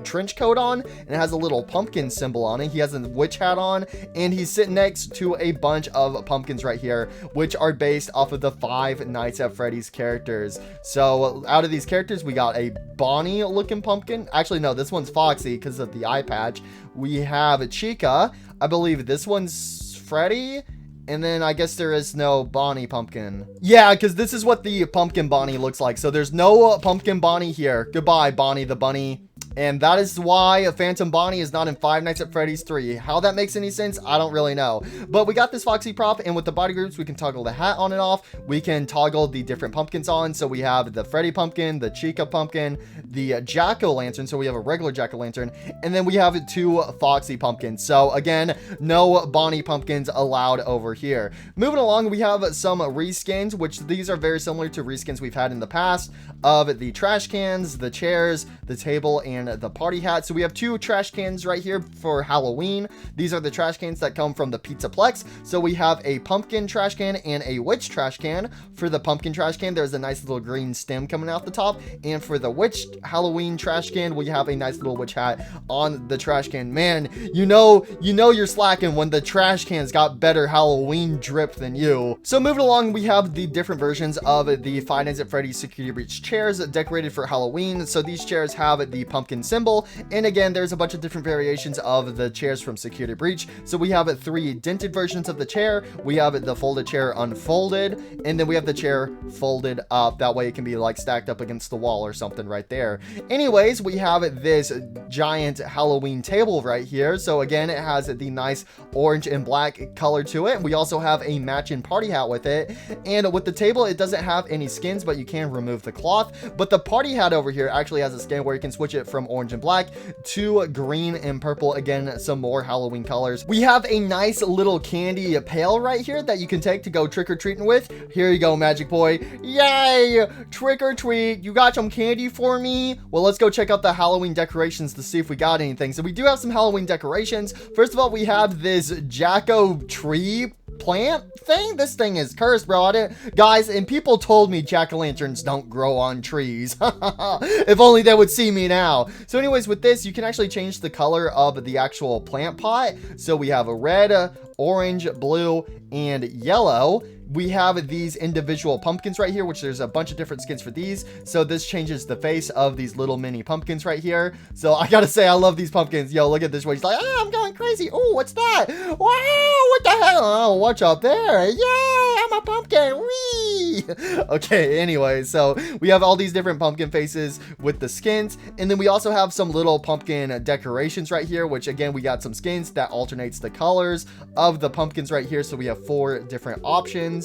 trench coat on, and it has a little pumpkin symbol on it. He has a witch hat on, and he's sitting next to a bunch of pumpkins right here, which are based off of the 5 Nights at Freddy's characters. So out of these characters, we got a Bonnie looking pumpkin. Actually, no, this one's Foxy because of the eye patch. We have a Chica. I believe this one's Freddy. And then I guess there is no Bonnie pumpkin. Yeah, because this is what the pumpkin Bonnie looks like. So there's no pumpkin Bonnie here. Goodbye, Bonnie the Bunny. And that is why Phantom Bonnie is not in 5 Nights at Freddy's 3. How that makes any sense, I don't really know. But we got this Foxy prop, and with the body groups, we can toggle the hat on and off. We can toggle the different pumpkins on. So we have the Freddy pumpkin, the Chica pumpkin, the Jack-o'-lantern. So we have a regular Jack-o'-lantern. And then we have 2 Foxy pumpkins. So again, no Bonnie pumpkins allowed over here. Moving along, we have some reskins, which these are very similar to reskins we've had in the past of the trash cans, the chairs, the table, and and the party hat. So we have 2 trash cans right here for Halloween. These are the trash cans that come from the Pizzaplex. So we have a pumpkin trash can and a witch trash can. For the pumpkin trash can, there's a nice little green stem coming out the top. And for the witch Halloween trash can, we have a nice little witch hat on the trash can. Man, you know you're slacking when the trash cans got better Halloween drip than you. So moving along, we have the different versions of the Five Nights at Freddy's Security Breach chairs decorated for Halloween. So these chairs have the pumpkin symbol, and again, there's a bunch of different variations of the chairs from Security Breach. So we have 3 dented versions of the chair. We have the folded chair unfolded, and then we have the chair folded up. That way it can be like stacked up against the wall or something right there. Anyways, we have this giant Halloween table right here. So again, it has the nice orange and black color to it. We also have a matching party hat with it. And with the table, it doesn't have any skins, but you can remove the cloth. But the party hat over here actually has a skin where you can switch it from orange and black to green and purple. Again, some more Halloween colors. We have a nice little candy pail right here that you can take to go trick-or-treating with. Here you go, Magic Boy. Yay! Trick or treat. You got some candy for me? Well, let's go check out the Halloween decorations to see if we got anything. So we do have some Halloween decorations. First of all, we have this Jack-o'-tree plant thing. This thing is cursed, bro. I didn't, guys, and people told me jack-o'-lanterns don't grow on trees. If only they would see me now. So anyways, with this, you can actually change the color of the actual plant pot. So we have a red, orange, blue, and yellow. We have these individual pumpkins right here, which there's a bunch of different skins for these. So this changes the face of these little mini pumpkins right here. So I gotta say, I love these pumpkins. Yo, look at this one. He's like, oh, I'm going crazy. Oh, what's that? Wow, what the hell? Oh, what's up there? Yay, I'm a pumpkin. Whee! Okay, anyway, so we have all these different pumpkin faces with the skins. And then we also have some little pumpkin decorations right here, which again, we got some skins that alternates the colors of the pumpkins right here. So we have 4 different options.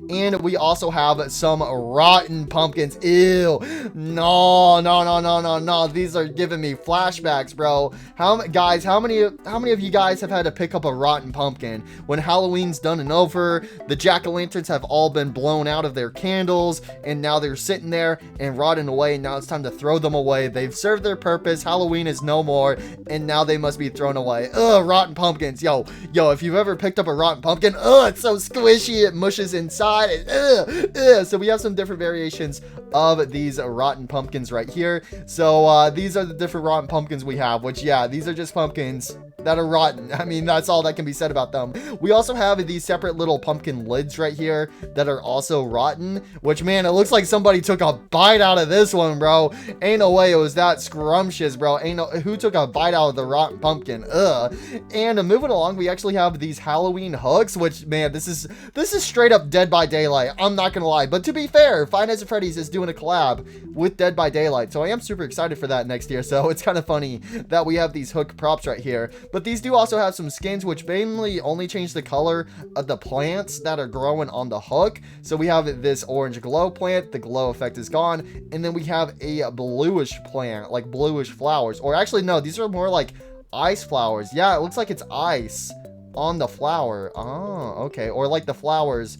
And we also have some rotten pumpkins. Ew. No. These are giving me flashbacks, bro. How many of you guys have had to pick up a rotten pumpkin when Halloween's done and over? The jack-o'-lanterns have all been blown out of their candles, and now they're sitting there and rotting away. And now it's time to throw them away. They've served their purpose. Halloween is no more, and now they must be thrown away. Ugh, rotten pumpkins. Yo, if you've ever picked up a rotten pumpkin, it's so squishy. It mushes inside. So we have some different variations of these rotten pumpkins right here. So these are the different rotten pumpkins we have, which, yeah, these are just pumpkins that are rotten. I mean, that's all that can be said about them. We also have these separate little pumpkin lids right here that are also rotten, which, man, it looks like somebody took a bite out of this one, bro. Ain't no way it was that scrumptious, bro. Who took a bite out of the rotten pumpkin? Ugh. And moving along, we actually have these Halloween hooks, which, man, this is straight up Dead by Daylight. I'm not gonna lie, but to be fair, Five Nights at Freddy's is doing a collab with Dead by Daylight, so I am super excited for that next year. So it's kind of funny that we have these hook props right here. But these do also have some skins, which mainly only change the color of the plants that are growing on the hook. So we have this orange glow plant. The glow effect is gone. And then we have a bluish plant, like bluish flowers. Or actually, no, these are more like ice flowers. Yeah, it looks like it's ice on the flower. Oh, okay. Or like the flowers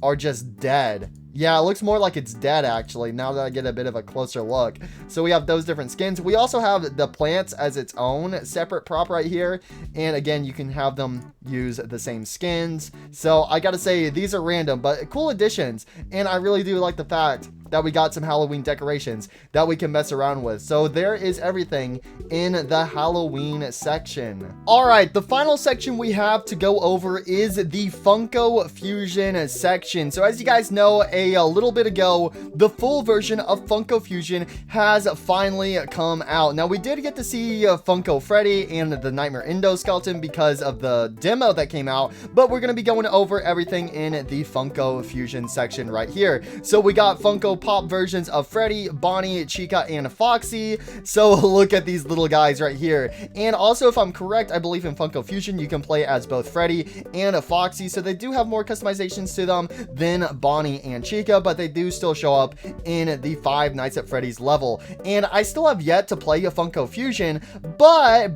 are just dead. Yeah, it looks more like it's dead, actually, now that I get a bit of a closer look. So we have those different skins. We also have the plants as its own separate prop right here. And again, you can have them use the same skins. So I gotta say, these are random, but cool additions. And I really do like the fact that we got some Halloween decorations that we can mess around with. So there is everything in the Halloween section. All right, the final section we have to go over is the Funko Fusion section. So as you guys know, a little bit ago, the full version of Funko Fusion has finally come out. Now, we did get to see Funko Freddy and the Nightmare Endoskeleton because of the demo that came out, but we're gonna be going over everything in the Funko Fusion section right here. So we got Funko Pop versions of Freddy, Bonnie, Chica, and Foxy. So look at these little guys right here. And also, if I'm correct, I believe in Funko Fusion, you can play as both Freddy and Foxy. So they do have more customizations to them than Bonnie and Chica, but they do still show up in the Five Nights at Freddy's level. And I still have yet to play a Funko Fusion, but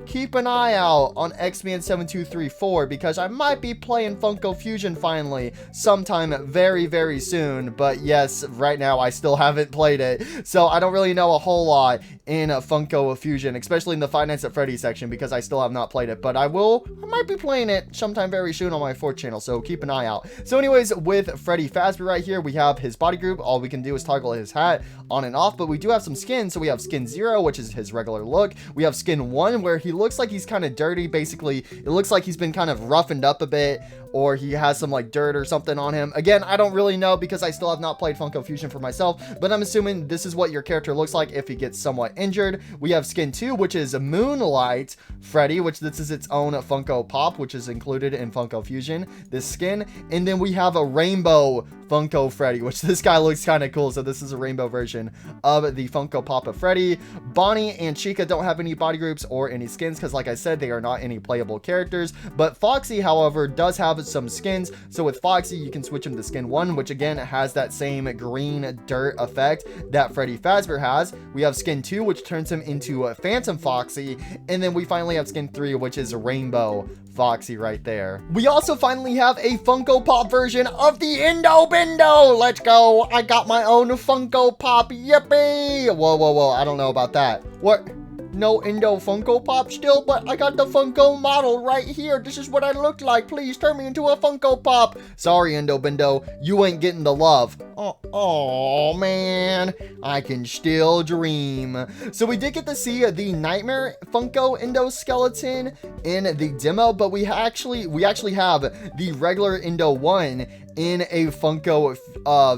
keep an eye out on xman7234 because I might be playing Funko Fusion finally sometime very, very soon. But yes, right now I still haven't played it, so I don't really know a whole lot in Funko Fusion, especially in the Five Nights at Freddy's section, because I still have not played it. But I might be playing it sometime very soon on my 4th channel, so keep an eye out. So anyways, with Freddy Fazbear right here, we have his body group. All we can do is toggle his hat on and off, but we do have some skins. So we have skin 0, which is his regular look. We have skin 1, where he looks like he's kind of dirty. Basically, it looks like he's been kind of roughened up a bit, or he has some like dirt or something on him. Again, I don't really know because I still have not played Funko Fusion for myself, but I'm assuming this is what your character looks like if he gets somewhat injured. We have skin 2, which is Moonlight Freddy, which this is its own Funko Pop, which is included in Funko Fusion, this skin. And then we have a rainbow Funko Freddy, which this guy looks kind of cool. So this is a rainbow version of the Funko Pop of Freddy. Bonnie and Chica don't have any body groups or any skins because, like I said, they are not any playable characters. But Foxy, however, does have some skins. So with Foxy, you can switch him to skin 1, which again has that same green dirt effect that Freddy Fazbear has. We have skin 2, which turns him into Phantom Foxy. And then we finally have skin 3, which is Rainbow Foxy right there. We also finally have a Funko Pop version of the Indo Bindo. Let's go. I got my own Funko Pop. Yippee. Whoa, whoa, whoa. I don't know about that. What? No Indo Funko Pop still, but I got the Funko model right here. This is what I look like. Please turn me into a Funko Pop. Sorry, Indo Bindo, you ain't getting the love. Oh man, I can still dream. So we did get to see the Nightmare Funko Indo skeleton in the demo, but we actually have the regular Indo 1 in a Funko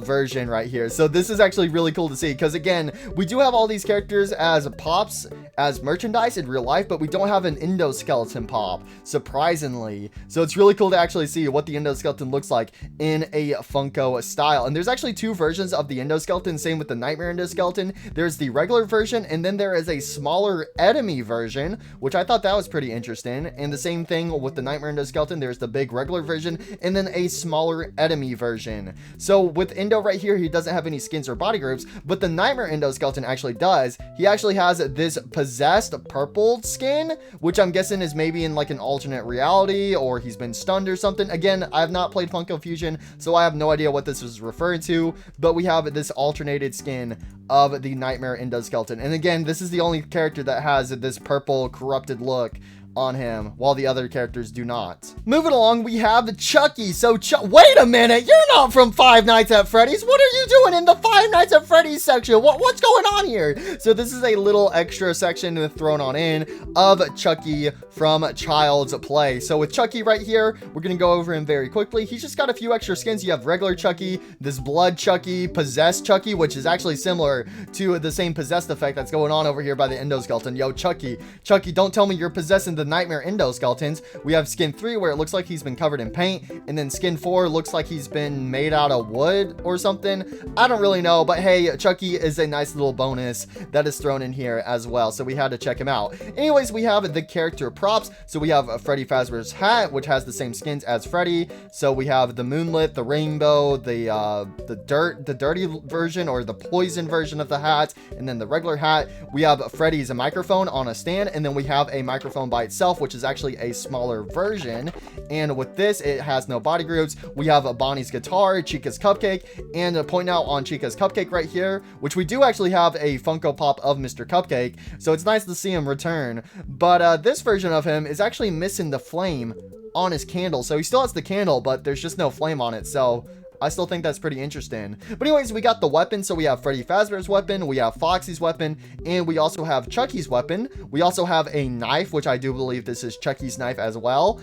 version right here. So this is actually really cool to see because, again, we do have all these characters as pops, as merchandise in real life, but we don't have an Indo skeleton pop, surprisingly. So it's really cool to actually see what the Indo skeleton looks like in a Funko style. And there's actually 2 versions of the Indo skeleton, same with the Nightmare Indo skeleton. There's the regular version, and then there is a smaller enemy version, which I thought that was pretty interesting. And the same thing with the Nightmare Indo skeleton, there's the big regular version, and then a smaller enemy version. So with Indo right here, he doesn't have any skins or body groups, but the Nightmare Indo skeleton actually does. He actually has this possessed purple skin, which I'm guessing is maybe in like an alternate reality, or he's been stunned or something. Again, I have not played Funko Fusion, so I have no idea what this is referring to, but we have this alternated skin of the Nightmare Indo skeleton. And again, this is the only character that has this purple corrupted look on him, while the other characters do not. Moving along, we have Chucky. So wait a minute, you're not from Five Nights at Freddy's. What are you doing in the Five Nights at Freddy's section? What's going on here? So this is a little extra section thrown on in of Chucky from Child's Play. So with Chucky right here, we're gonna go over him very quickly. He's just got a few extra skins. You have regular Chucky, this blood Chucky, possessed Chucky, which is actually similar to the same possessed effect that's going on over here by the Indo skeleton. Yo, Chucky, don't tell me you're possessing the Nightmare Indo skeletons. We have skin 3 where it looks like he's been covered in paint, and then skin 4 looks like he's been made out of wood or something. I don't really know, but hey, Chucky is a nice little bonus that is thrown in here as well, so we had to check him out. Anyways, we have the character props. So we have Freddy Fazbear's hat, which has the same skins as Freddy. So we have the moonlit, the rainbow, the dirty version, or the poison version of the hat, and then the regular hat. We have Freddy's microphone on a stand, and then we have a microphone by itself, which is actually a smaller version. And with this, it has no body groups. We have Bonnie's guitar, Chica's cupcake, and pointing out on Chica's cupcake right here, which we do actually have a Funko Pop of Mr. Cupcake, so it's nice to see him return. But this version of him is actually missing the flame on his candle. So he still has the candle, but there's just no flame on it. So I still think that's pretty interesting. But anyways, we got the weapon. So we have Freddy Fazbear's weapon, we have Foxy's weapon, and we also have Chucky's weapon. We also have a knife, which I do believe this is Chucky's knife as well.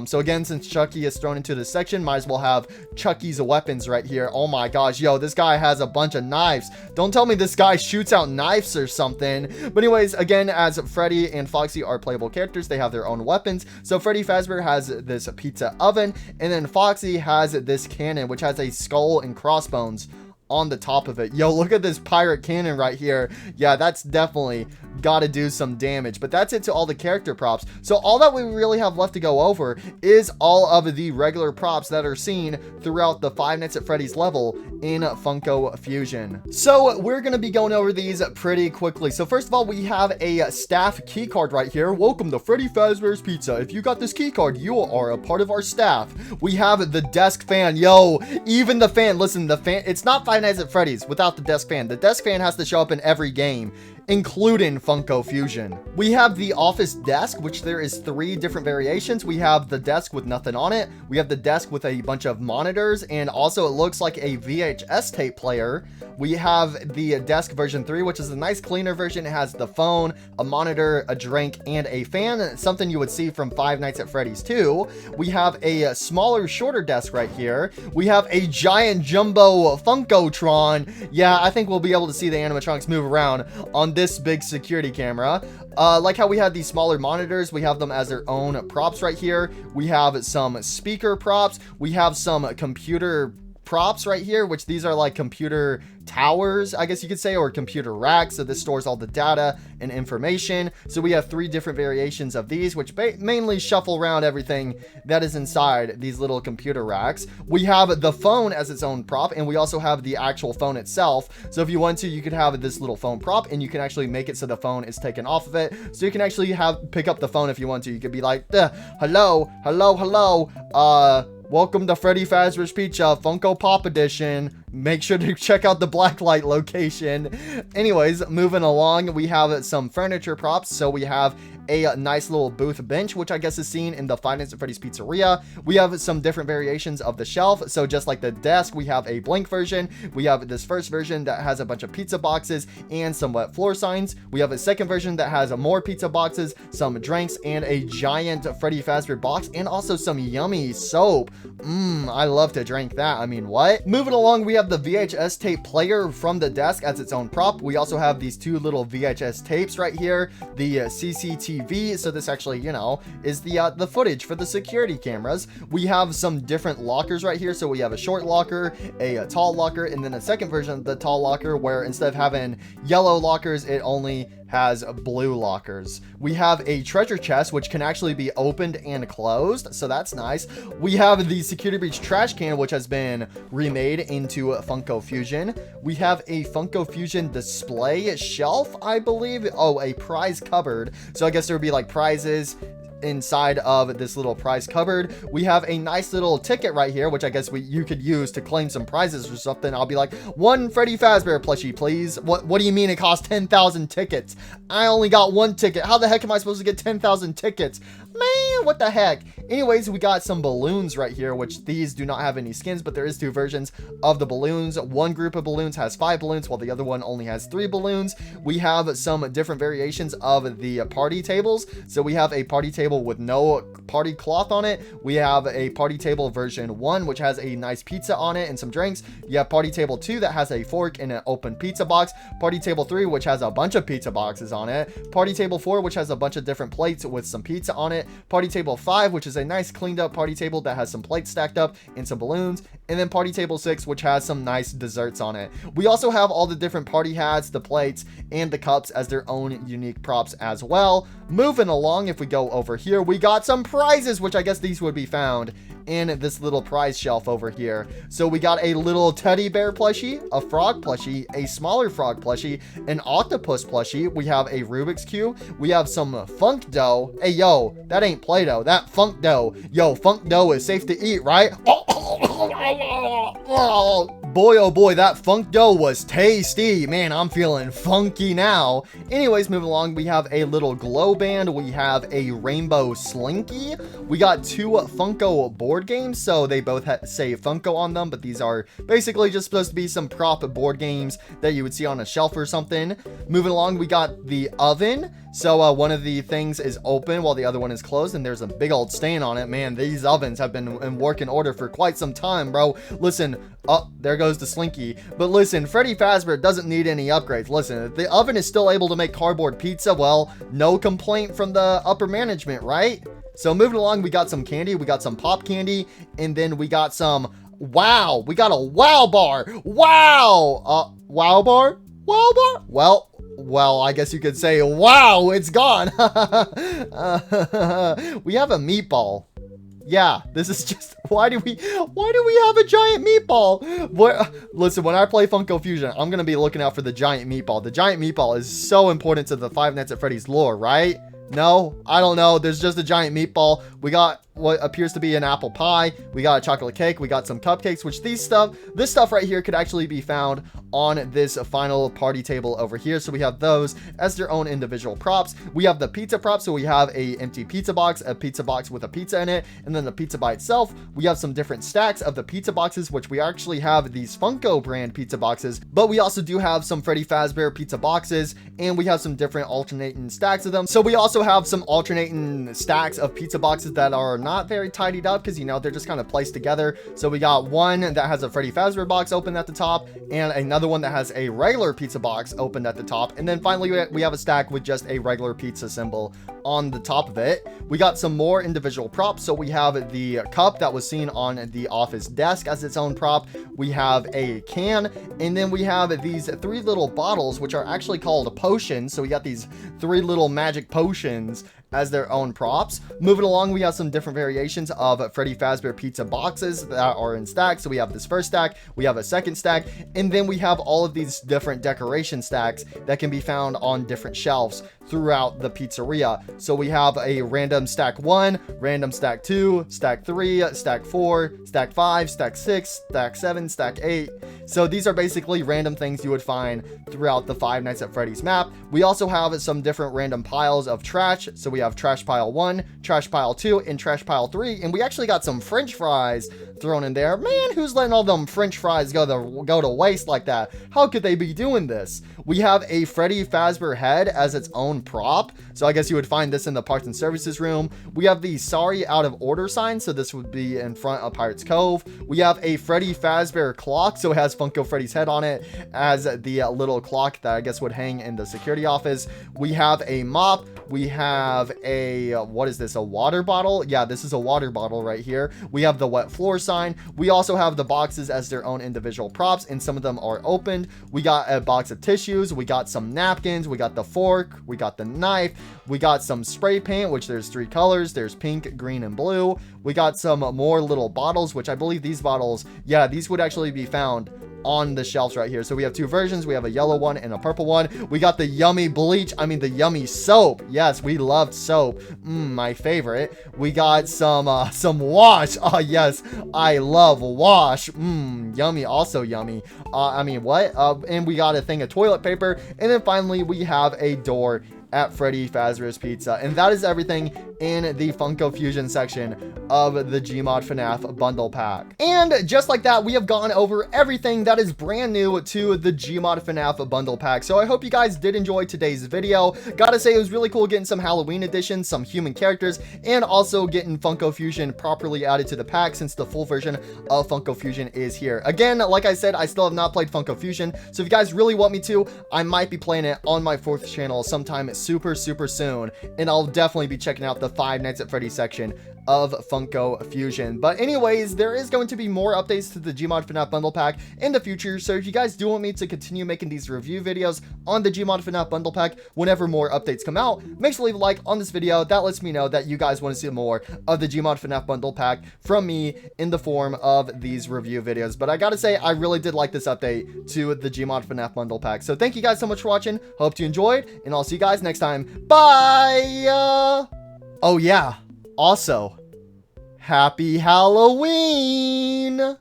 So again, since Chucky is thrown into this section, might as well have Chucky's weapons right here. Oh my gosh, yo, this guy has a bunch of knives. Don't tell me this guy shoots out knives or something. But anyways, again, as Freddy and Foxy are playable characters, they have their own weapons. So Freddy Fazbear has this pizza oven, and then Foxy has this cannon, which has a skull and crossbones on the top of it. Yo, look at this pirate cannon right here. Yeah, that's definitely gotta do some damage. But that's it to all the character props. So all that we really have left to go over is all of the regular props that are seen throughout the Five Nights at Freddy's level in Funko Fusion. So we're gonna be going over these pretty quickly. So first of all, we have a staff key card right here. Welcome to Freddy Fazbear's Pizza. If you got this key card, you are a part of our staff. We have the desk fan. Yo, even the fan. Listen, the fan, it's not Five Nights at Freddy's without the desk fan. The desk fan has to show up in every game, including Funko Fusion. We have the office desk, which there is 3 different variations. We have the desk with nothing on it. We have the desk with a bunch of monitors, and also it looks like a VHS tape player. We have the desk version 3, which is a nice cleaner version. It has the phone, a monitor, a drink, and a fan, something you would see from Five Nights at Freddy's 2. We have a smaller, shorter desk right here. We have a giant jumbo Funkotron. Yeah, I think we'll be able to see the animatronics move around on this big security camera. Like how we had these smaller monitors, we have them as their own props right here. We have some speaker props. We have some computer props right here, which these are like computer towers, I guess you could say, or computer racks. So this stores all the data and information. So we have 3 different variations of these, which mainly shuffle around everything that is inside these little computer racks. We have the phone as its own prop, and we also have the actual phone itself. So if you want to, you could have this little phone prop, and you can actually make it so the phone is taken off of it. So you can actually pick up the phone if you want to. You could be like, hello, hello, hello, welcome to Freddy Fazbear's Pizza, Funko Pop Edition. Make sure to check out the blacklight location. Anyways, moving along, we have some furniture props. So we have a nice little booth bench, which I guess is seen in the Five Nights at Freddy's Pizzeria. We have some different variations of the shelf. So just like the desk, we have a blank version. We have this first version that has a bunch of pizza boxes and some wet floor signs. We have a second version that has more pizza boxes, some drinks, and a giant Freddy Fazbear box, and also some yummy soap. I love to drink that. I mean, what? Moving along, we have the VHS tape player from the desk as its own prop. We also have these 2 little VHS tapes right here, the CCTV. So this actually, you know, is the footage for the security cameras. We have some different lockers right here. So we have a short locker, a tall locker, and then a second version of the tall locker where instead of having yellow lockers, it only has blue lockers. We have a treasure chest, which can actually be opened and closed, so that's nice. We have the security breach trash can, which has been remade into Funko Fusion. We have a Funko Fusion display shelf, I believe. Oh, a prize cupboard. So I guess there would be like prizes inside of this little prize cupboard. We have a nice little ticket right here, which I guess you could use to claim some prizes or something. I'll be like, 1 Freddy Fazbear plushie, please. What do you mean it costs 10,000 tickets? I only got 1 ticket. How the heck am I supposed to get 10,000 tickets? Man, what the heck? Anyways, we got some balloons right here, which these do not have any skins, but there is 2 versions of the balloons. One group of balloons has 5 balloons, while the other one only has 3 balloons. We have some different variations of the party tables. So we have a party table with no party cloth on it. We have a party table version 1, which has a nice pizza on it and some drinks. You have party table 2 that has a fork and an open pizza box. Party table 3, which has a bunch of pizza boxes on it. Party table 4, which has a bunch of different plates with some pizza on it. Party table 5, which is a nice cleaned up party table that has some plates stacked up and some balloons. And then party table 6, which has some nice desserts on it. We also have all the different party hats, the plates, and the cups as their own unique props as well. Moving along, if we go over here, we got some prizes, which I guess these would be found in this little prize shelf over here. So we got a little teddy bear plushie, a frog plushie, a smaller frog plushie, an octopus plushie. We have a Rubik's Cube. We have some funk dough. Hey, yo, that ain't Play-Doh. That funk dough. Yo, funk dough is safe to eat, right? Boy, oh boy, that funk dough was tasty. Man, I'm feeling funky now. Anyways, moving along, we have a little glow band. We have a rainbow slinky. We got 2 Funko board games, so they both say Funko on them, but these are basically just supposed to be some prop board games that you would see on a shelf or something. Moving along, we got the oven. So one of the things is open while the other one is closed, and there's a big old stain on it. Man, these ovens have been in working order for quite some time, bro. Listen, oh, there goes the slinky. But listen, Freddy Fazbear doesn't need any upgrades. Listen, if the oven is still able to make cardboard pizza, well, no complaint from the upper management, right? So moving along, we got some candy. We got some pop candy, and then we got some Wow, we got a wow bar. Wow. Wow bar? Wow bar? Well, I guess you could say, wow, it's gone. We have a meatball. Yeah, this is just, why do we have a giant meatball? Listen, when I play Funko Fusion, I'm going to be looking out for the giant meatball. The giant meatball is so important to the Five Nights at Freddy's lore, right? No, I don't know. There's just a giant meatball. We got what appears to be an apple pie. We got a chocolate cake. We got some cupcakes, which this stuff right here could actually be found on this final party table over here. So we have those as their own individual props. We have the pizza prop. So we have a empty pizza box with a pizza in it, and then the pizza by itself. We have some different stacks of the pizza boxes, which we actually have these Funko brand pizza boxes, but we also do have some Freddy Fazbear pizza boxes, and we have some different alternating stacks of them. So we also have some alternating stacks of pizza boxes that are not very tidied up because, you know, they're just kind of placed together. So we got one that has a Freddy Fazbear box open at the top, and another one that has a regular pizza box opened at the top, and then finally we have a stack with just a regular pizza symbol on the top of it. We got some more individual props. So we have the cup that was seen on the office desk as its own prop. We have a can, and then we have these 3 little bottles, which are actually called potions. So we got these 3 little magic potions as their own props. Moving along, we have some different variations of Freddy Fazbear pizza boxes that are in stacks. So we have this first stack, we have a second stack, and then we have all of these different decoration stacks that can be found on different shelves throughout the pizzeria. So we have a random stack 1, random stack 2, stack 3, stack 4, stack 5, stack 6, stack 7, stack 8. So these are basically random things you would find throughout the Five Nights at Freddy's map. We also have some different random piles of trash. So we have trash pile 1, trash pile 2, and trash pile 3. And we actually got some French fries thrown in there. Man, who's letting all them French fries go to waste like that? How could they be doing this? We have a Freddy Fazbear head as its own prop. So I guess you would find this in the parts and services room. We have the sorry out of order sign. So this would be in front of Pirates Cove. We have a Freddy Fazbear clock. So it has Funko Freddy's head on it as the little clock that I guess would hang in the security office. We have a mop. We have a, what is this? A water bottle? Yeah, this is a water bottle right here. We have the wet floor sign. We also have the boxes as their own individual props, and some of them are opened. We got a box of tissues. We got some napkins. We got the fork. We got the knife. We got some spray paint, which there's 3 colors. There's pink, green, and blue. We got some more little bottles, which I believe these bottles, yeah, these would actually be found on the shelves right here. So we have 2 versions. We have a yellow one and a purple one. We got the yummy bleach. I mean, the yummy soap. Yes, we loved soap. My favorite. We got some wash. Oh, yes, I love wash. Yummy. Also yummy. I mean, what? And we got a thing of toilet paper. And then finally, we have a door at Freddy Fazbear's Pizza. And that is everything in the Funko Fusion section of the Gmod FNAF bundle pack. And just like that, we have gone over everything that is brand new to the Gmod FNAF bundle pack. So I hope you guys did enjoy today's video. Gotta say, it was really cool getting some Halloween editions, some human characters, and also getting Funko Fusion properly added to the pack since the full version of Funko Fusion is here. Again, like I said, I still have not played Funko Fusion. So if you guys really want me to, I might be playing it on my 4th channel sometime super soon, and I'll definitely be checking out the Five Nights at Freddy's section of Funko Fusion. But anyways, there is going to be more updates to the Gmod FNAF bundle pack in the future, so if you guys do want me to continue making these review videos on the Gmod FNAF bundle pack whenever more updates come out, make sure to leave a like on this video. That lets me know that you guys want to see more of the Gmod FNAF bundle pack from me in the form of these review videos. But I gotta say, I really did like this update to the Gmod FNAF bundle pack. So thank you guys so much for watching. Hope you enjoyed, and I'll see you guys next time. Bye! Oh yeah, also, happy Halloween!